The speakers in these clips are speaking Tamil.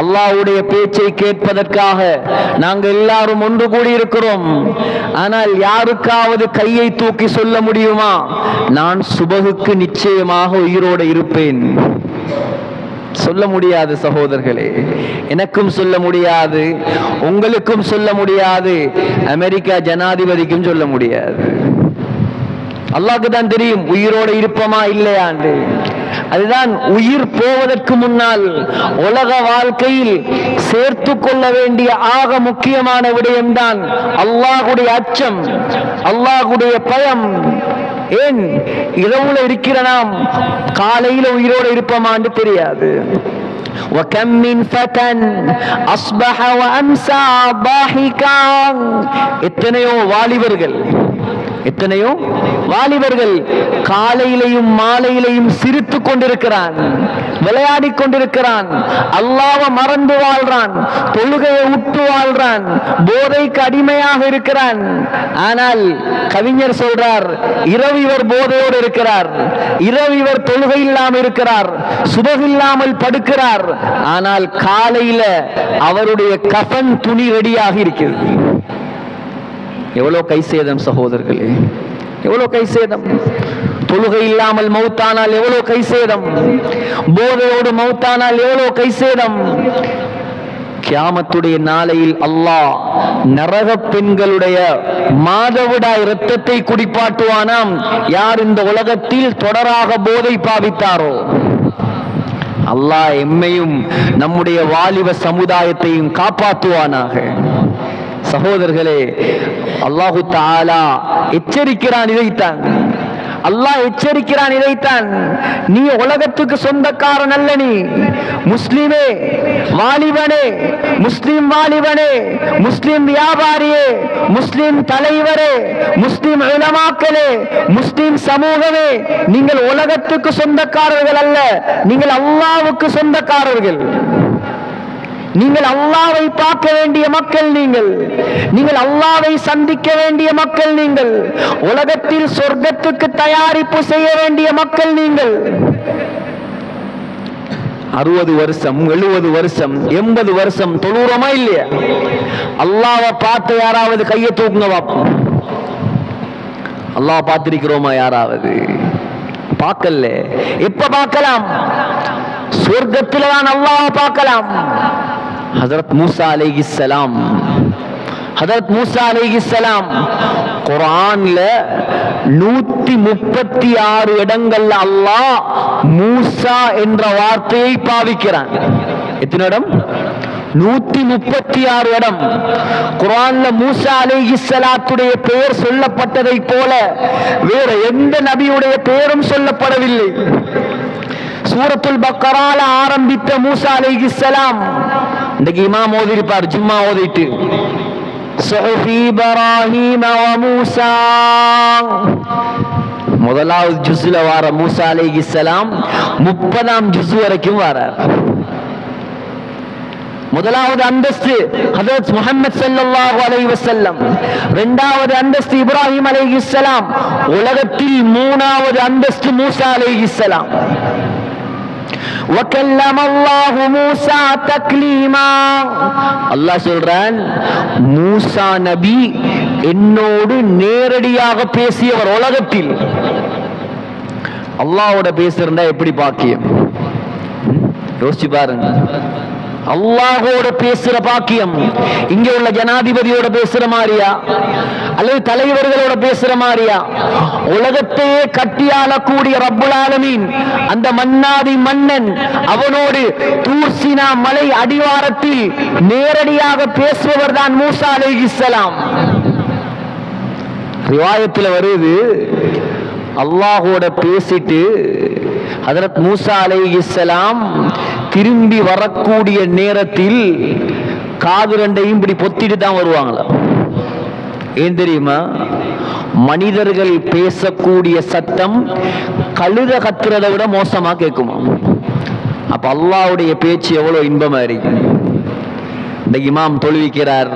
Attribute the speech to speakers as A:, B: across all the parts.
A: அல்லாஹ்வுடைய பேச்சை கேட்பதற்காக நாங்கள் எல்லாரும் ஒன்று கூடி இருக்கிறோம். ஆனால் யாருக்காவது கையை தூக்கி சொல்ல முடியுமா, நான் சுபகுக்கு நிச்சயமாக உயிரோடு இருப்பேன்? சொல்ல முடியாது சகோதரர்களே. எனக்கும் சொல்ல முடியாது, உங்களுக்கும் சொல்ல முடியாது, அமெரிக்கா ஜனாதிபதிக்கும் சொல்ல முடியாது. அல்லாஹ்க்கு தான் தெரியும் உயிரோடு இருப்போமா இல்லையாண்டு. அதுதான் உயிர் போவதற்கு முன்னால் உலக வாழ்க்கையில் சேர்த்து கொள்ள வேண்டிய ஆக முக்கியமான விடயம்தான் அல்லாஹ்வுடைய அச்சம், அல்லாஹ்வுடைய பயம். ஏன் இரவுல இருக்கிற நாம் காலையில உயிரோடு இருப்போமான்னு தெரியாது. وَكَمْ مِنْ فَتًى أَصْبَحَ وَأَمْسَى ضَاحِكًا. எத்தனையோ வாலிபர்கள் காலையிலையும் மாலையிலையும் சிரித்து கொண்டிருக்கிறான், விளையாடி கொண்டிருக்கிறான், அல்லாஹ்வை மறந்து வாழ்றான், தொழுகையை விட்டு வாழ்றான், போதைக்கு அடிமையாக இருக்கிறான். ஆனால் கவிஞர் சொல்றார், இரவு இவர் போதையோடு இருக்கிறார், இரவு இவர் தொழுகை இல்லாமல் இருக்கிறார், சுபகில்லாமல் படுக்கிறார். ஆனால் காலையில அவருடைய கஃன் துணி ரெடியாக இருக்கிறது. எவ்வளவு கை சேதம் சகோதரர்களே, எவ்வளவு கை சேதம். தொழுகை இல்லாமல் மௌத்தானால் எவ்வளவு கை சேதம், போதையோடு மௌத்தானால் எவ்வளவு கை சேதம். கியாமத்துடைய நாளையில் அல்லாஹ் நரக பெண்களுடைய மாதவிடாய் இரத்தத்தை குடிப்பாட்டுவானாம் யார் இந்த உலகத்தில் தொடராக போதை பாவித்தாரோ. அல்லாஹ் எம்மையும் நம்முடைய வாலிப சமுதாயத்தையும் காப்பாற்றுவானாக. சகோதரர்களே, அல்லாஹு தஆலா எச்சரிக்கிறான் இதைத்தான். அல்லாஹ் எச்சரிக்கிறான் இதைத்தான். நீ உலகத்துக்கு சொந்தக்காரன் அல்ல. நீ முஸ்லிமே, வாலிபனே, முஸ்லிம் வாலிபனே, முஸ்லிம் வியாபாரியே, முஸ்லிம் தலைவரே, முஸ்லிம் உலமாக்களே, முஸ்லிம் சமூகமே, நீங்கள் உலகத்துக்கு சொந்தக்காரர்கள் அல்ல, நீங்கள் அல்லாஹ்வுக்கு சொந்தக்காரர்கள். நீங்கள் அல்லாஹ்வை பார்க்க வேண்டிய மக்கள், நீங்கள் அல்லாஹ்வை சந்திக்க வேண்டிய மக்கள், நீங்கள் உலகத்தில் சொர்க்கத்துக்கு தயாரிப்பு செய்ய வேண்டிய மக்கள். நீங்கள் 60 வருஷம் 70 வருஷம் 80 வருஷம் தொழுறோமா இல்லையா? அல்லாஹ்வை பார்த்து யாராவது கையை தூக்குங்க பாப்போம். அல்லாஹ் பார்த்திருக்கிறோமா? யாராவது பார்க்கல. எப்ப பார்க்கலாம்? சொர்க்கத்தில் தான் அல்லாஹ் பார்க்கலாம். ஹஜரத் மூசா அலைஹிஸ்ஸலாம் குர்ஆன்ல 136 இடங்கள்ல அல்லாஹ் மூசா என்ற வார்த்தையை பாவிக்கிறான். எத்தனை இடம்? 136 இடம். குர்ஆன்ல மூசா அலைஹிஸ்ஸலாத்துடைய பெயர் சொல்லப்பட்டதை போல வேற எந்த நபியுடைய பெயரும் சொல்லப்படவில்லை. சூரத்துல் பக்கரால ஆரம்பித்த மூசா அலைஹிஸ்ஸலாம் இன்னைக்கு இமாம் ஓதி இருப்பார், ஜும்மா ஓதிட்டு சுஹுஃபி இப்ராஹீம வ மூசா, முதலாவது ஜுஸ்ல வார மூசா அலைஹிஸ்ஸலாம் 30ஆம் ஜுஸ் வரைக்கும் வரார். முதலாவது அந்தஸ்து ஹஜரத் முஹம்மது ஸல்லல்லாஹு அலைஹி வஸல்லம், இரண்டாவது அந்தஸ்து இப்ராஹிம் அலைஹிஸ்ஸலாம், உலகத்தில் 3வது அந்தஸ்து மூசா அலைஹிஸ்ஸலாம். وَكَلَّمَ اللَّهُ مُوسَى تَكْلِيمًا. அல்லாஹ் சொல்றான், மூசா நபி என்னோடு நேரடியாக பேசியவர். உலகத்தில் அல்லாஹ்வோட பேசுறதா எப்படி பாக்கியம், யோசிச்சு பாருங்க. அல்லாஹோட பேசுற பாக்கியம் இங்க உள்ள ஜனாதிபதியோட பேசுற மாதிரியா அல்லது தலைவர்களோட பேசுற மாதிரியா? உலகத்தையே கட்டியாளக்கூடிய ரப்புல் ஆலமீன் அந்த மன்னாதி மன்னன் அவனோடு தூர் சீனா மலை அடிவாரத்தில் நேரடியாக பேசுபவர் தான் மூசா அலைஹிஸ்ஸலாம். ரிவாயத்துல வருது, அல்லாஹோட பேசிட்டு ஹஜரத் மூசா அலைஹிஸ்ஸலாம் திரும்பி வரக்கூடிய நேரத்தில் காது ரெண்டையும் இப்படி பொத்திட்டு தான் வருவாங்களா. ஏன் தெரியுமா? மனிதர்கள் பேசக்கூடிய சத்தம் கழுத கத்துறதை விட மோசமா கேட்குமா. அப்ப அல்லாஹ்வுடைய பேச்சு எவ்வளவு இன்பமா இருக்கு. இந்த இமாம் தொழுவிக்கிறார்,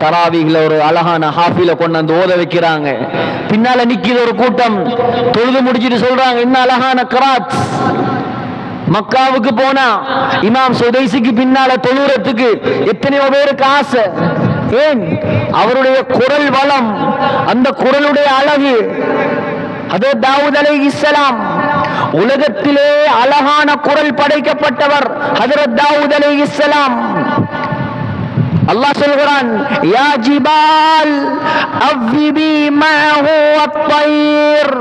A: தராவீஹ்ல ஒரு அழகான ஹாஃபில கொண்டு வந்து ஓத வைக்கிறாங்க. பின்னால நிக்கிற ஒரு கூட்டம் தொழுது முடிச்சிட்டு சொல்றாங்க, இன்னும் அழகான கராத், மக்காவுக்கு போனா இமாம் சுதைசிக்கு பின்னால தொழுறதுக்கு எத்தனையோ பேருக்கு ஆசை. ஏன்? அவருடைய குரல் வளம், அந்த குரலுடைய அழகு. ஹஜ்ரத் தாவூத் அலைஹிஸ்ஸலாம், உலகத்திலே அழகான குரல் படைக்கப்பட்டவர் ஹஜ்ரத் தாவூத் அலைஹிஸ்ஸலாம். அல்லாஹ் சொல்கிறான், யா ஜிபால் அவ்விபி மஅஹு அத்-தைர்.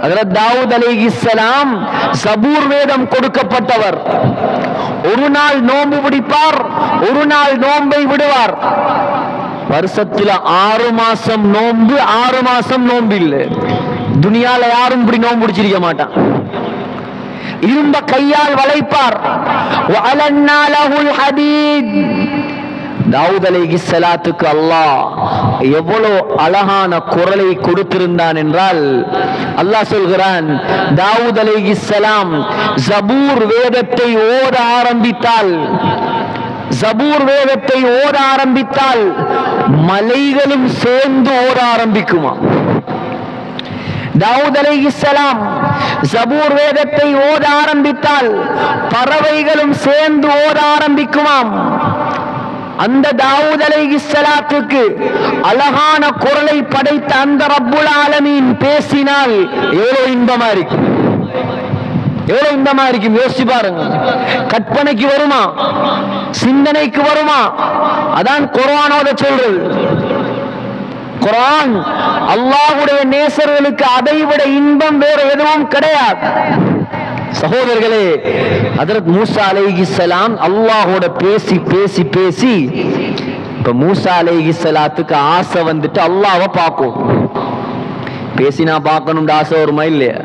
A: ஹஜ்ரத் தாவூத் அலைஹிஸ்ஸலாம் சபூர் வேதம் கொடுக்கப்பட்டவர். ஒரு நாள் நோன்பு பிடிப்பார், ஒரு நாள் நோன்பை விடுவார். வருஷத்துல 6 மாசம் நோன்பு, 6 மாசம் நோன்பு இல்லை. துனியால யாரும் இப்படி நோன்பு பிடிச்சிருக்க மாட்டான். இரும்ப கையால் வளைப்பார். வஅலன்னா லஹுல் ஹதீத். தாவூத் அலைஹிஸ்ஸலாத்துக்கு அல்லாஹ் எவ்வளவு அழகான குரலை கொடுத்திருந்தான் என்றால், அல்லாஹ் சொல்கிறான், தாவூத் அலைஹிஸ்ஸலாம் ஜபூர் வேதத்தை ஓத ஆரம்பித்தால், ஜபூர் வேதத்தை ஓத ஆரம்பித்தால் மலைகளும் சேர்ந்து ஓத ஆரம்பிக்குமா? தாவூத் அலைஹிஸ்ஸலாம் ஜபூர் வேதத்தை ஓத ஆரம்பித்தால் பறவைகளும் சேர்ந்து ஓத ஆரம்பிக்குமாம். அந்த தாவூத் அலைஹிஸ்ஸலாத்துக்கு அழகான குரலை படைத்த அந்த ரப்புல் ஆலமீன் பேசினால் எவ்வளவு இன்பமா இருக்கும், எவ்வளவு இன்பமா இருக்கும். யோசிச்சு பாருங்க. கற்பனைக்கு வருமா? சிந்தனைக்கு வருமா? அதான் குர்ஆனோட சொல்றது. குர்ஆன் அல்லாஹ்வுடைய நேசர்களுக்கு அதைவிட இன்பம் வேற எதுவும் கிடையாது. சகோதரர்களே, ஹஜ்ரத் மூசா அலைஹிஸ்ஸலாம் அல்லாஹ்வோட பேசி பேசி பேசி இப்ப மூசா அலைஹிஸ்ஸலாத்துக்கு ஆசை வந்துட்டு அல்லாஹ்வை பார்க்கும். பேசினா பார்க்கணும்னு ஆசை வருமா இல்லையா?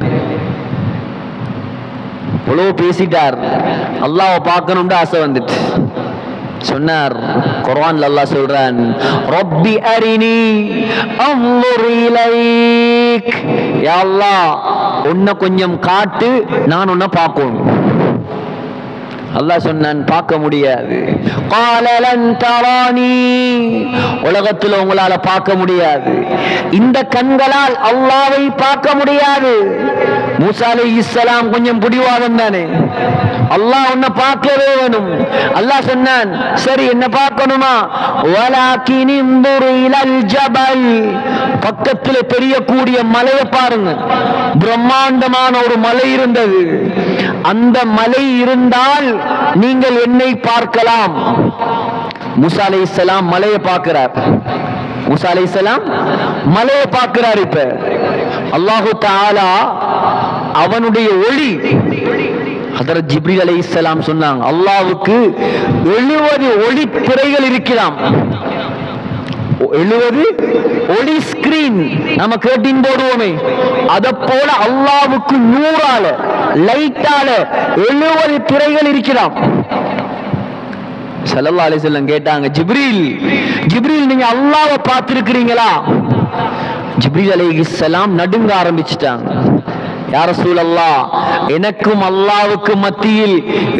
A: அவ்வளவு பேசிட்டார், அல்லாஹ்வை பார்க்கணும்னு ஆசை வந்துட்டு சொன்னார். குர்ஆன்ல அல்லாஹ் சொல்றான், ரப்பி அரினி அன்ظுர் இலைக். யா அல்லாஹ், உன்னை கொஞ்சம் காட்டு, நான் உன்னை பார்க்கணும். அல்லாஹ் சொன்னான், பார்க்க முடியாது. قال لن تراني. உலகத்தில் உங்களால பார்க்க முடியாது. இந்த கண்களால் அல்லாஹ்வை பார்க்க முடியாது. மூசா அலைஹிஸ்ஸலாம் கொஞ்சம் பிடிவாதம் தானே, அல்லாஹ் உன்னை பார்க்கவே வேணும். அல்லாஹ் சொன்னான், சரி என்ன பார்க்கணுமா? வலாகின் இன்ظுர் இலல் ஜபல். பக்கத்தில் தெரியக்கூடிய மலையை பாருங்க. பிரம்மாண்டமான ஒரு மலை இருந்தது. அந்த மலை இருந்தால் நீங்கள் என்னை பார்க்கலாம். மூசா அலைஹிஸ்ஸலாம் மலையை பார்க்கிறார். மூசா அலைஹிஸ்ஸலாம் மலையை பார்க்கிறார். இப்ப அல்லாஹு தஆலா அவனுடைய ஒளி, ஹஜ்ரத் ஜிப்ரீல் அலைஹிஸ்ஸலாம் சொன்னாங்க, அல்லாஹ்வுக்கு 70 ஒளி திரைகள் இருக்கலாம். 70 ஒளி ஸ்கிரீன் நம்ம கேட்டின் போடுவோமே, அத போல அல்லாஹ்வுக்கு நூறால லைட்டால 70 திரைகள் இருக்கலாம். ஸல்லல்லாஹு அலைஹி வஸல்லம் கேட்டாங்க, ஜிப்ரீல் நீங்க அல்லாஹ்வை பார்த்திருக்கிறீங்களா? ஜிப்ரீல் அலைஹிஸ்ஸலாம் நடுங்க ஆரம்பிச்சிட்டாங்க. யா ரசூலல்லாஹ், எனக்கும் அல்லாஹ்வுக்கும் மத்தியில்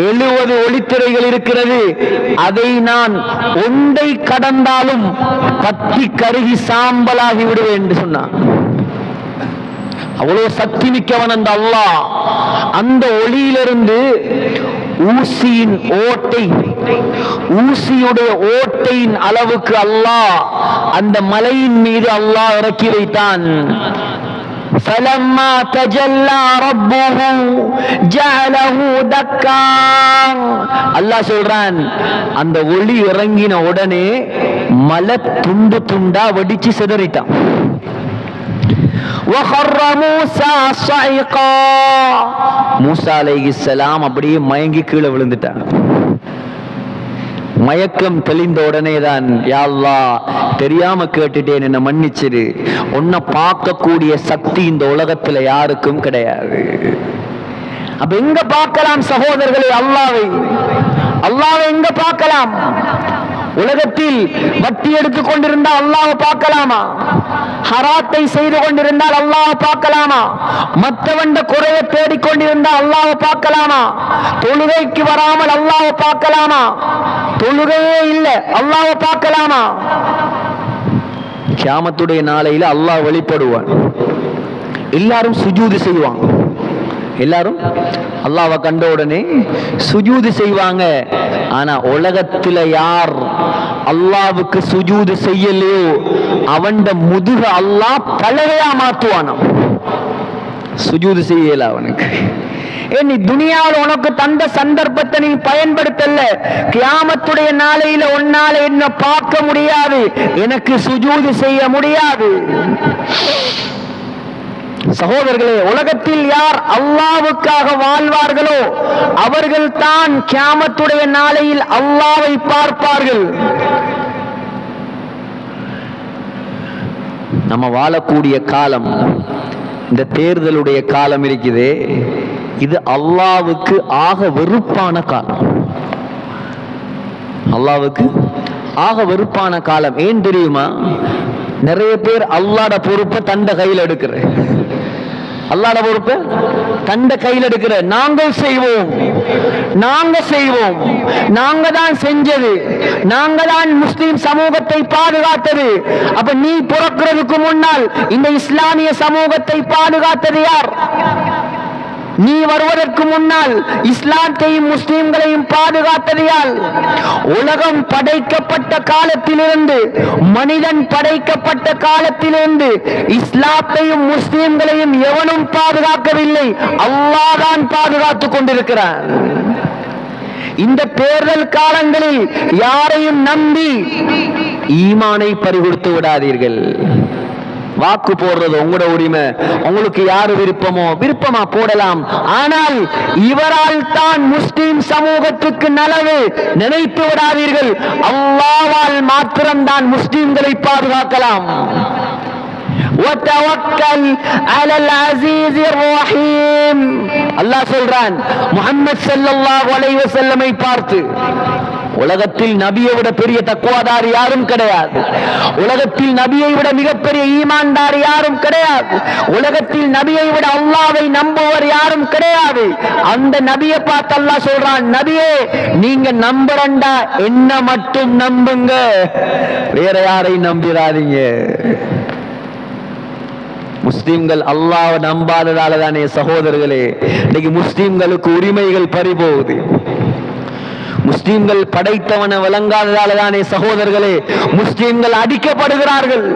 A: 70 ஒளித்திரைகள் இருக்கிறது. அதை நான் ஒன்றை கடந்தாலும் பத்தி கருகி சாம்பலாகி விடுவேன் என்று சொன்னான். அவ்வளவு சக்தி மிக்கவன் அந்த அல்லாஹ். அந்த ஒளியிலிருந்து ஊசியின் ஓட்டை, ஊசியுடைய ஓட்டையின் அளவுக்கு அல்லாஹ் அந்த மலையின் மீது அல்லாஹ் இறக்கி வைத்தான். فلما تجلى ربه جعله دكا. அல்லாஹ் சொல்றான், அந்த ஒளி இறங்கின உடனே மலை துண்டு துண்டா வெடிச்சு சிதறிட்டான். وخر موسى صعقا. மூசா அலைஹிஸ்ஸலாம் அப்படியே மயங்கி கீழே விழுந்துட்டாங்க. மயக்கம் தெளிந்த உடனே தான், யா அல்லாஹ், தெரியாம கேட்டுட்டேன், என்ன மன்னிச்சிரு. உன்னை பார்க்கக்கூடிய சக்தி இந்த உலகத்துல யாருக்கும் கிடையாது. அப்ப எங்க பார்க்கலாம் சகோதரர்களே அல்லாஹ்வை? அல்லாஹ்வை எங்க பார்க்கலாம்? உலகத்தில் வட்டி எடுத்துக் கொண்டிருந்தால் அல்லாஹ்வை பார்க்கலாமா? ஹராத்தை செய்து கொண்டிருந்தால் அல்லாஹ்வை பார்க்கலாமா? மற்றவண்ட குறையை தேடிக்கொண்டிருந்தால் அல்லாஹ்வை பார்க்கலாமா? தொழுகைக்கு வராமல் அல்லாஹ்வை பார்க்கலாமா? தொழுகையே இல்லை, அல்லாஹ்வை பார்க்கலாமா? கியாமத்துடைய நாளையில அல்லாஹ் வெளிப்படுவான். எல்லாரும் சுஜூது செய்வாங்க. எல்லாரும் அல்லாஹ்வை கண்ட உடனே சுஜூது செய்வாங்க. ஆனா உலகத்துல யார் அல்லாஹ்வுக்கு சுஜூது செய்யலையோ அவன் முதுக அல்லாஹ் பலகையா மாத்துவானாம். சுஜூது செய்யல அவனுக்கு. நீ துனியாவில் உனக்கு தந்த சந்தர்ப்பத்தை நீ பயன்படுத்தல, கியாமத்துடைய நாளையில உன்னால என்ன பார்க்க முடியாது, எனக்கு சுஜூது செய்ய முடியாது. சகோதரர்களே, உலகத்தில் யார் அல்லாஹ்வுக்காக வாழ்வார்களோ அவர்கள் தான் கியாமத்துடைய நாளையில் அல்லாஹ்வை பார்ப்பார்கள். நம்ம வாழக்கூடிய காலம், இந்த தேர்தலுடைய காலம் இருக்குதே, இது அல்லாஹ்வுக்கு ஆக வெறுப்பான காலம். அல்லாஹ்வுக்கு ஆக வெறுப்பான காலம். ஏன் தெரியுமா? நிறைய பேர் அல்லாஹ்ட பொறுப்பை தண்ட கையில் எடுக்கிற, அல்லாஹ்ட பொறுப்பை தண்ட கையில் எடுக்கிற. நாங்கள் செய்வோம், நாங்க தான் செஞ்சது, நாங்க தான் முஸ்லிம் சமூகத்தை பாதுகாத்தது. அப்ப நீ பிறக்கிறதுக்கு முன்னால் இந்த இஸ்லாமிய சமூகத்தை பாதுகாத்தது யார்? நீ வருவதற்கு முன்னால் இஸ்லாத்தையும் முஸ்லிம்களையும் பாதுகாத்தது யார்? உலகம் படைக்கப்பட்ட காலத்திலிருந்து, மனிதன் படைக்கப்பட்ட காலத்திலிருந்து இஸ்லாத்தையும் முஸ்லிம்களையும் எவனும் பாதுகாக்கவில்லை, அல்லாஹ் தான் பாதுகாத்துக் கொண்டிருக்கிறான். இந்த தேர்தல் காலங்களில் யாரையும் நம்பி ஈமானை பறிகொடுத்து விடாதீர்கள். வாக்கு போடுறது உங்களோட உரிமை, உங்களுக்கு யாரு விருப்பமா போடலாம். ஆனால் இவரால் தான் முஸ்லிம் சமூகத்துக்கு நலவு நினைத்து விடாதீர்கள். அல்லாஹ்வால் மாத்திரம்தான் முஸ்லிம்களை பாதுகாக்கலாம். وتوكل على العزيز الرحيم. அல்லாஹ் சொல்றான் முஹம்மது ஸல்லல்லாஹு அலைஹி வஸல்லமை பார்த்து, உலகத்தில் நபியை விட பெரிய தக்வாதார் யாரும் கிடையாது, உலகத்தில் நபியை விட மிகப்பெரிய ஈமான்தார் யாரும் கிடையாது, உலகத்தில் நபியை விட அல்லாஹ்வை நம்புவர் யாரும் கிடையாது. அந்த நபியை பார்த்து அல்லாஹ் சொல்றான், நபியே நீங்க நம்புறண்டா என்ன மட்டும் நம்புங்க, வேற யாரையும் நம்பிடாதீங்க. முஸ்லிம்கள் அல்லாஹ்வை நம்பாததால தானே சகோதரர்களே இன்னைக்கு முஸ்லிம்களுக்கு உரிமைகள் பறிபோகுது. முஸ்லிம்கள் படைத்தவனை விளங்காததால தானே சகோதரர்களே முஸ்லிம்கள் அடிக்கப்படுகிறார்கள்.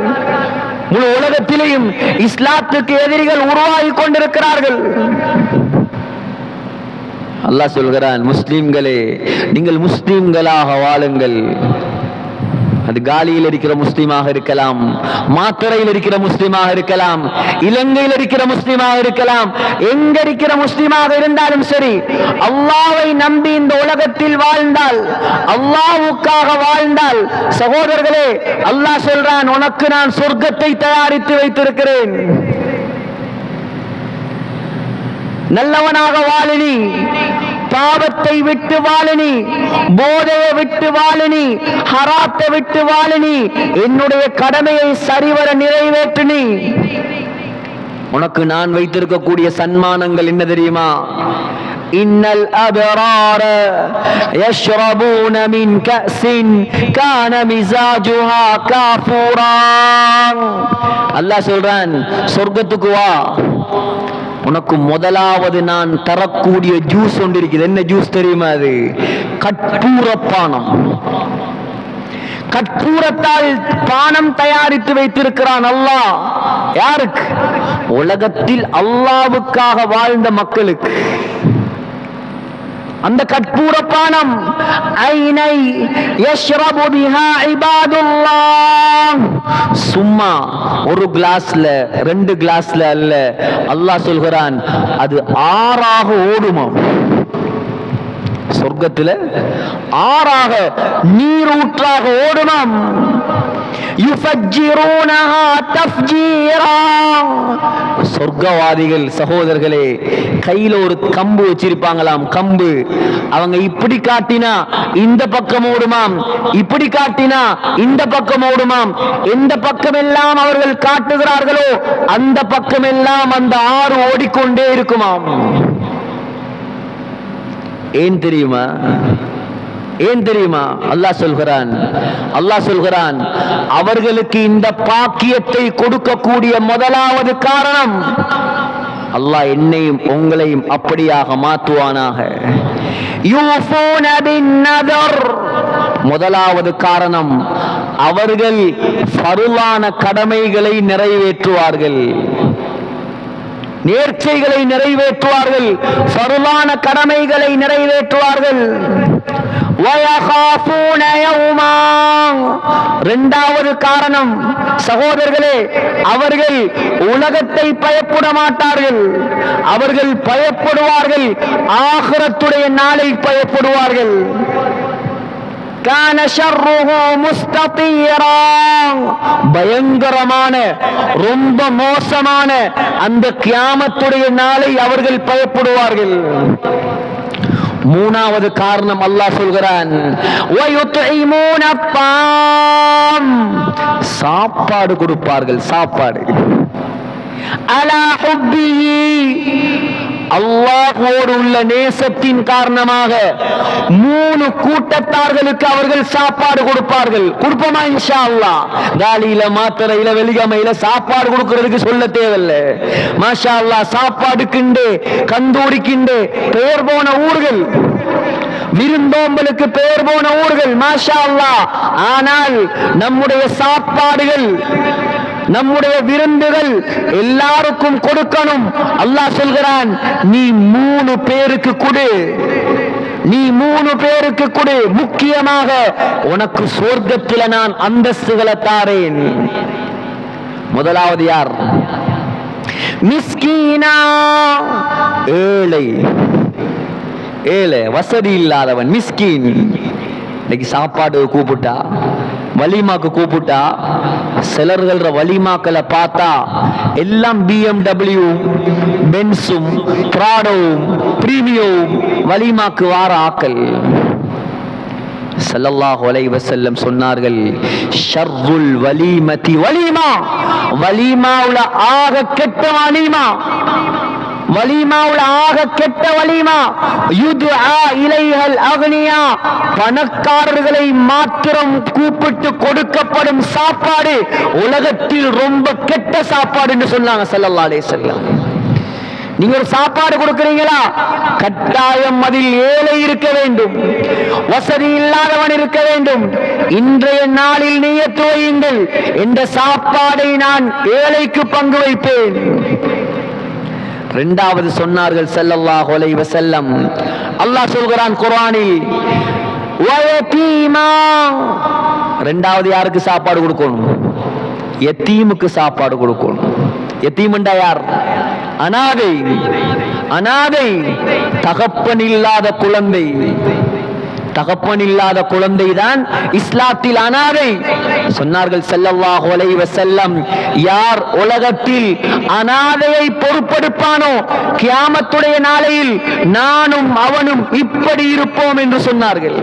A: முழு உலகத்திலேயும் இஸ்லாத்துக்கு எதிரிகள் உருவாகி கொண்டிருக்கிறார்கள். அல்லாஹ் சொல்கிறான், முஸ்லிம்களே நீங்கள் முஸ்லிம்களாக வாழுங்கள். அது காலியில் இருக்கிற முஸ்லிமாக இருக்கலாம், மாத்தறையில் இருக்கிற முஸ்லிமாக இருக்கலாம், இலங்கையில் இருக்கிற முஸ்லிமாக இருக்கலாம், எங்க இருக்கிற முஸ்லிமாக இருந்தாலும் சரி, அல்லாஹ்வை நம்பி இந்த உலகத்தில் வாழ்ந்தால், அல்லாஹ்வுக்காக வாழ்ந்தால், சகோதரர்களே அல்லாஹ் சொல்றான், உனக்கு நான் சொர்க்கத்தை தயாரித்து வைத்திருக்கிறேன். நல்லவனாக வாழினி, பாவத்தை விட்டு வாழினி, போதையை விட்டு வாழினி, ஹராத்தை விட்டு வாழினி, என்னுடைய கடமையை சரிவர நிறைவேற்றினி. உனக்கு நான் வைத்திருக்கக்கூடிய சன்மானங்கள் என்ன தெரியுமா? இன்னல் அபரார யஷ்ரபூன மின் கஸின் கான மிஸாஜுஹா காஃபூரா. அல்லாஹ் சொல்றான், சொர்க்கத்துக்கு வா, உனக்கு முதலாவது நான் தரக்கூடிய ஜூஸ் ஒன்று இருக்குது. என்ன ஜூஸ் தெரியுமா? அது கற்பூர பானம். கற்பூரத்தால் பானம் தயாரித்து வைத்திருக்கிறான் அல்லாஹ். யாருக்கு? உலகத்தில் அல்லாஹ்வுக்காக வாழ்ந்த மக்களுக்கு. அந்த கற்பூர பானம் ஐனை யஷ்ரபு பிஹா இபாதுல்லாஹ். சும்மா ஒரு கிளாஸ்ல ரெண்டு கிளாஸ்ல அல்ல, அல்லாஹ் சொல்கிறான் அது ஆறாக ஓடுமாம். சொர்க்கத்துல ஆறாக நீரூற்றாக ஓடுமாம். யுஃபஜ்ஜிரூனஹா தஃப்ஜீரா. சொர்க்கவாதிகள் சகோதரர்களே கையில ஒரு கம்பு வச்சிருப்பாங்களாம். கம்பு அவங்க இப்படி காட்டினா இந்த பக்கம் ஓடுமாம், இப்படி காட்டினா இந்த பக்கம் ஓடுமாம். எந்த பக்கம் எல்லாம் அவர்கள் காட்டுகிறார்களோ அந்த பக்கம் எல்லாம் அந்த ஆறு ஓடிக்கொண்டே இருக்குமாம். ஏன் தெரியுமா? ஏன் தெரியுமா? அல்லாஹ் சொல்கிறான் அவர்களுக்கு இந்த பாக்கியத்தை கொடுக்கக்கூடிய முதலாவது காரணம் அல்லாஹ் என்னையும் உங்களையும் அப்படியாக மாற்றுவானாக. யூஃபூன பின்னதர், முதலாவது காரணம், அவர்கள் ஃபர்லான கடமைகளை நிறைவேற்றுவார்கள், நேர்ச்சைகளை நிறைவேற்றுவார்கள், ஃபர்லான கடமைகளை நிறைவேற்றுவார்கள். வயகாஃபூன யௌமா, இரண்டாவது காரணம் சகோதரர்களே, அவர்கள் உலகத்தை பயப்பட மாட்டார்கள், அவர்கள் பயப்படுவார்கள் ஆகிரத்துடைய நாளை பயப்படுவார்கள். கான ஷர்ருஹு முஸ்ததீரா, பயங்கரமான ரொம்ப மோசமான அந்த கியாமத்துடைய நாளை அவர்கள் பயப்படுவார்கள். மூணாவது காரணம் அல்லாஹ் சொல்கிறான், வயுத்இமூன அத்தாம், சாப்பாடு கொடுப்பார்கள், சாப்பாடு. அலா ஹுப்பிஹி, அல்லாஹ்வோடு உள்ள நேசத்தின் காரணமாக 3 கூட்டத்தார்களுக்கு அவர்கள் சாப்பாடு கொடுப்பார்கள். கொடுப்போமா இன்ஷா அல்லாஹ்? காலியில மாத்தரையில வெலிகமையில சாப்பாடு கொடுக்கிறதுக்கு சொல்ல தேவையில்லை. மாஷா அல்லாஹ், சாப்பாடுக்குண்டு கந்தூரிக்குண்டு பெயர் போன ஊர்கள், விருந்தோம்பலுக்கு பெயர் போன ஊர்கள், மாஷா அல்லாஹ். ஆனால் நம்முடைய சாப்பாடுகள், நம்முடைய விருந்துகள் எல்லாருக்கும் கொடுக்கணும். அல்லாஹ் சொல்கிறான், நீ 3 பேருக்கு கொடு, நீ 3 பேருக்கு கொடு, முக்கியமாக உனக்கு சொர்க்கத்தில் நான் அந்தஸ்துகளை தாரேன். முதலாவது யார்? மிஸ்கீனா, ஏழை, ஏழை வசதி இல்லாதவன், மிஸ்கீன். இன்னைக்கு சாப்பாடு கூப்பிட்டா, வலிமாக்கு கூப்பிட்டா, சிலர்கள் வலிமாக்களை பார்த்தா எல்லாம் BMW, பென்ஸும் பிராடோவும் பிரீமியோவும் வலிமாக்கு வார ஆக்கள். ஸல்லல்லாஹு அலைஹி வஸல்லம் சொன்னார்கள், ஷர்ருல் வலீமதி வலீமா, வலீமாவுல ஆக கெட்ட வலீமா, வலீமாவுல ஆக கெட்ட வலீமா யுதுஆ இலைஹல் அக்னியா, பணக்காரர்களை மாத்திரம் கூப்பிட்டு கொடுக்கப்படும் சாப்பாடு உலகத்தில் ரொம்ப கெட்ட சாப்பாடு என்று சொன்னாங்க ஸல்லல்லாஹு அலைஹி வஸல்லம். நீங்க ஒரு சாப்பாடு கொடுக்கிறீங்களா, கட்டாயம் அதில் ஏழை இருக்க வேண்டும், வசதி இல்லாதவன் இருக்க வேண்டும். இன்றைய நாளில் நியத்து வையுங்கள், இந்த சாப்பாடை நான் ஏழைக்கு பங்கு வைப்பேன். இரண்டாவது சொன்னார்கள் ஸல்லல்லாஹு அலைஹி வஸல்லம், அல்லாஹ் சொல்கிறான் குர்ஆனில், வயதீமா, இரண்டாவது யாருக்கு சாப்பாடு கொடுக்கணும்? யத்தீமுக்கு சாப்பாடு கொடுக்கணும். யத்தீம்ண்டா யார்? அனாதை, அனாதை, தகப்பன் இல்லாத குழந்தை. தகப்பன் இல்லாத குழந்தை தான் இஸ்லாத்தில் அனாதை. சொன்னார்கள் ஸல்லல்லாஹு அலைஹி வஸல்லம், யார் உலகத்தில் அனாதையை பொறுப்பெடுப்பானோ கியாமத்துடைய நாளையில் நானும் அவனும் இப்படி இருப்போம் என்று சொன்னார்கள்.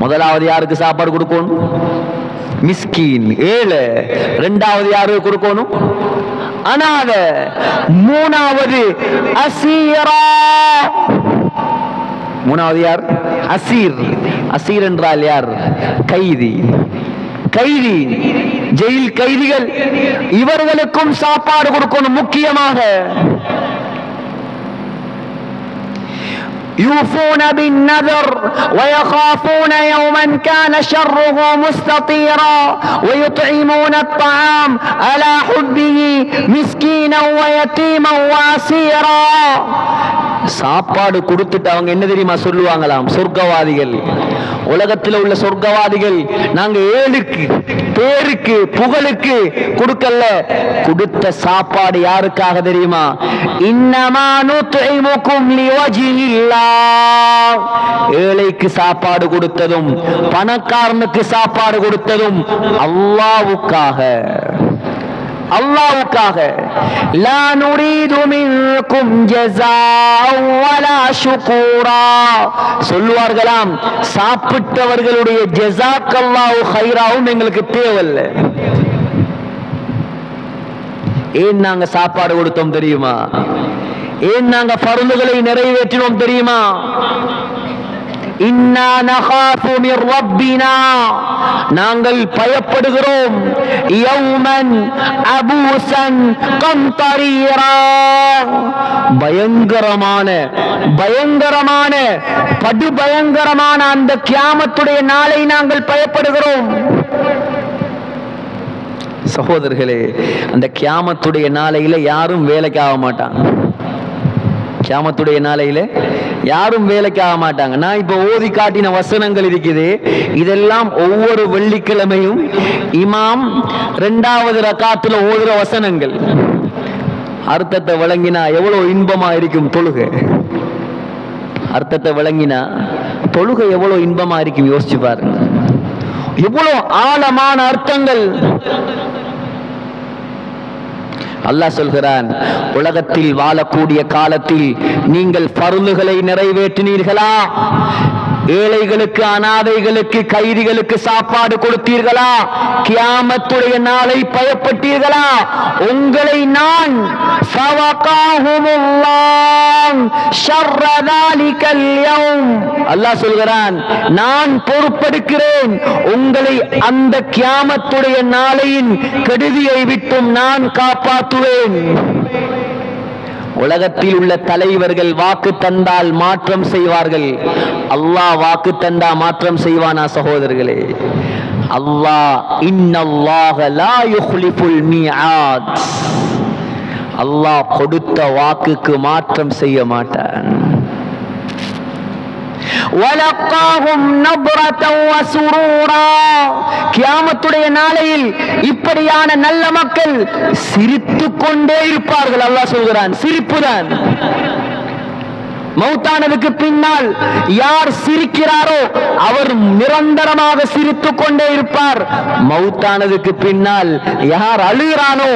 A: முதலாவது யாருக்கு சாப்பாடு கொடுக்கணும்? மிஸ்கீன், ஏழை. இரண்டாவது யாருக்கு கொடுக்கணும்? அனாதை. மூணாவது அசீரா. மூணாவது யார்? அசீர். அசீர் என்றால் யார்? கைதி, கைதி, ஜெயில் கைதிகள். இவர்களுக்கும் சாப்பாடு கொடுக்கணும். முக்கியமாக يوفون بالنذر ويخافون يوما كان شره مستطيرا ويطعمون الطعام على حبه مسكينا ويتيما واسيرا. சாப்பாடு கொடுத்துட்டு அவங்க என்ன தெரியுமா சொல்லுவாங்களாம்? சொர்க்கவாதிகள், உலகத்தில் உள்ள சொர்க்கவாதிகள், நாங்க ஏழுக்கு பேருக்கு புகழுக்கு கொடுக்கல, கொடுத்த சாப்பாடு யாருக்காக தெரியுமா? இன்னமா நுத்இமுகும் லிவஜ்ஹில்லாஹ். ஏழைக்கு சாப்பாடு கொடுத்ததும் பணக்காரனுக்கு சாப்பாடு கொடுத்ததும் அல்லாஹ்வுக்காக, அல்லாஹ்வுக்காக. லா நுரீது மின்கும் ஜஸாஅன் வலா ஷுகூரா. சொல்வார்களாம், சாப்பிட்டவர்களுடைய ஜஸாக்கல்லாஹு கைராவும் எங்களுக்கு தேவையில்லை. ஏன் நாங்க சாப்பாடு கொடுத்தோம் தெரியுமா? ஏன் நாங்க ஃபர்லுகளை நிறைவேற்றினோம் தெரியுமா? இன்னா நகாஃபு மிர் ரப்பினா, நாங்கள் பயப்படுகிறோம் யௌமன் அபூசன் கம்தரீரா, பயங்கரமான படுபயங்கரமான அந்த கியாமத்துடைய நாளை நாங்கள் பயப்படுகிறோம். சகோதரர்களே, அந்த கியாமத்துடைய நாளையில யாரும் வேலைக்கு ஆக மாட்டாங்க. கியாமத்துடைய நாளையில யாரும் வேலைக்கு ஆக மாட்டாங்க. நான் இப்ப ஓதி காட்டின வசனங்கள் இருக்குது, இதெல்லாம் ஒவ்வொரு வெள்ளிக்கிழமையும் இமாம் 2வது ரக்காத்துல ஓதுற வசனங்கள். அர்த்தத்தை விளங்கினா எவ்வளவு இன்பமா இருக்கும் தொழுகை. அர்த்தத்தை விளங்கினா தொழுகை எவ்வளவு இன்பமா இருக்கும் யோசிச்சு பாருங்க. எவ்வளவு ஆழமான அர்த்தங்கள். அல்லாஹ் சொல்கிறான், உலகத்தில் வாழக்கூடிய காலத்தில் நீங்கள் ஃபர்லுகளை நிறைவேற்றினீர்களா? ஏழைகளுக்கு, அனாதைகளுக்கு, கைதிகளுக்கு சாப்பாடு கொடுத்தீர்களா? கியாமத்துடைய நாளை பயப்பட்டீர்களா? உங்களை நான் அல்லாஹ் சொல்கிறான், நான் பொறுப்பெடுக்கிறேன் உங்களை அந்த கியாமத்துடைய நாளையின் கெடுதியை விட்டும் நான் காப்பாற்றுவேன். உலகத்தில் உள்ள தலைவர்கள் வாக்கு தந்தால் மாற்றம் செய்வார்கள். அல்லாஹ் வாக்கு தந்தா மாற்றம் செய்வானா சகோதரர்களே? அல்லாஹ் இன்னல்லாஹ லா யுக்லிஃபுல் மீஆத், அல்லாஹ் கொடுத்த வாக்குக்கு மாற்றம் செய்ய மாட்டான். வலக்காஹும் நப்ரத்தன் வஸுரூரா, கியாமத்துடைய நாளையில் இப்படியான நல்ல மக்கள் சிரித்துக் கொண்டே இருப்பார்கள். அல்லாஹ் சொல்கிறான், சிரிப்புதான். மௌத்தானதுக்கு பின்னால் யார் சிரிக்கிறாரோ அவர் நிரந்தரமாக சிரித்துக் கொண்டே இருப்பார். மௌத்தானதுக்கு பின்னால் யார் அழுகிறானோ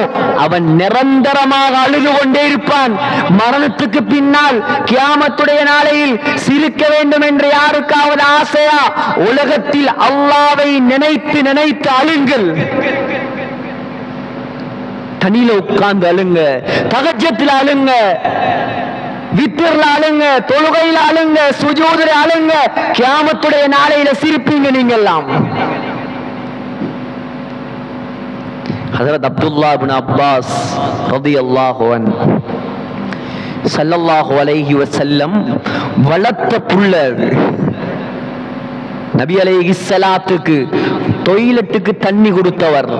A: அவன் நிரந்தரமாக அழுது கொண்டே இருப்பான். மரணத்துக்கு பின்னால் கியாமத்துடைய நாளையில் சிரிக்க வேண்டும் என்று யாருக்காவது ஆசையா? உலகத்தில் அல்லாஹ்வை நினைத்து நினைத்து அழுங்கள். தனியில உட்கார்ந்து அழுங்க, தஹஜ்ஜுத்ல அழுங்க, வித்ர்ல அழுங்க, தொழுகையில அழுங்க, சுஜூதுல அழுங்க. கியாமத்துடைய நாளையில சிரிப்பீங்க நீங்க எல்லாம். ஹஜ்ரத் அப்துல்லாஹ் இப்னு அப்பாஸ் ரலியல்லாஹு அன்ஹு ஸல்லல்லாஹு அலைஹி வஸல்லம் வளர்த்த புள்ள. நபி அலைஹிஸ்ஸலாத்துக்கு டொய்லெட்டுக்கு தண்ணி கொடுத்தவர்.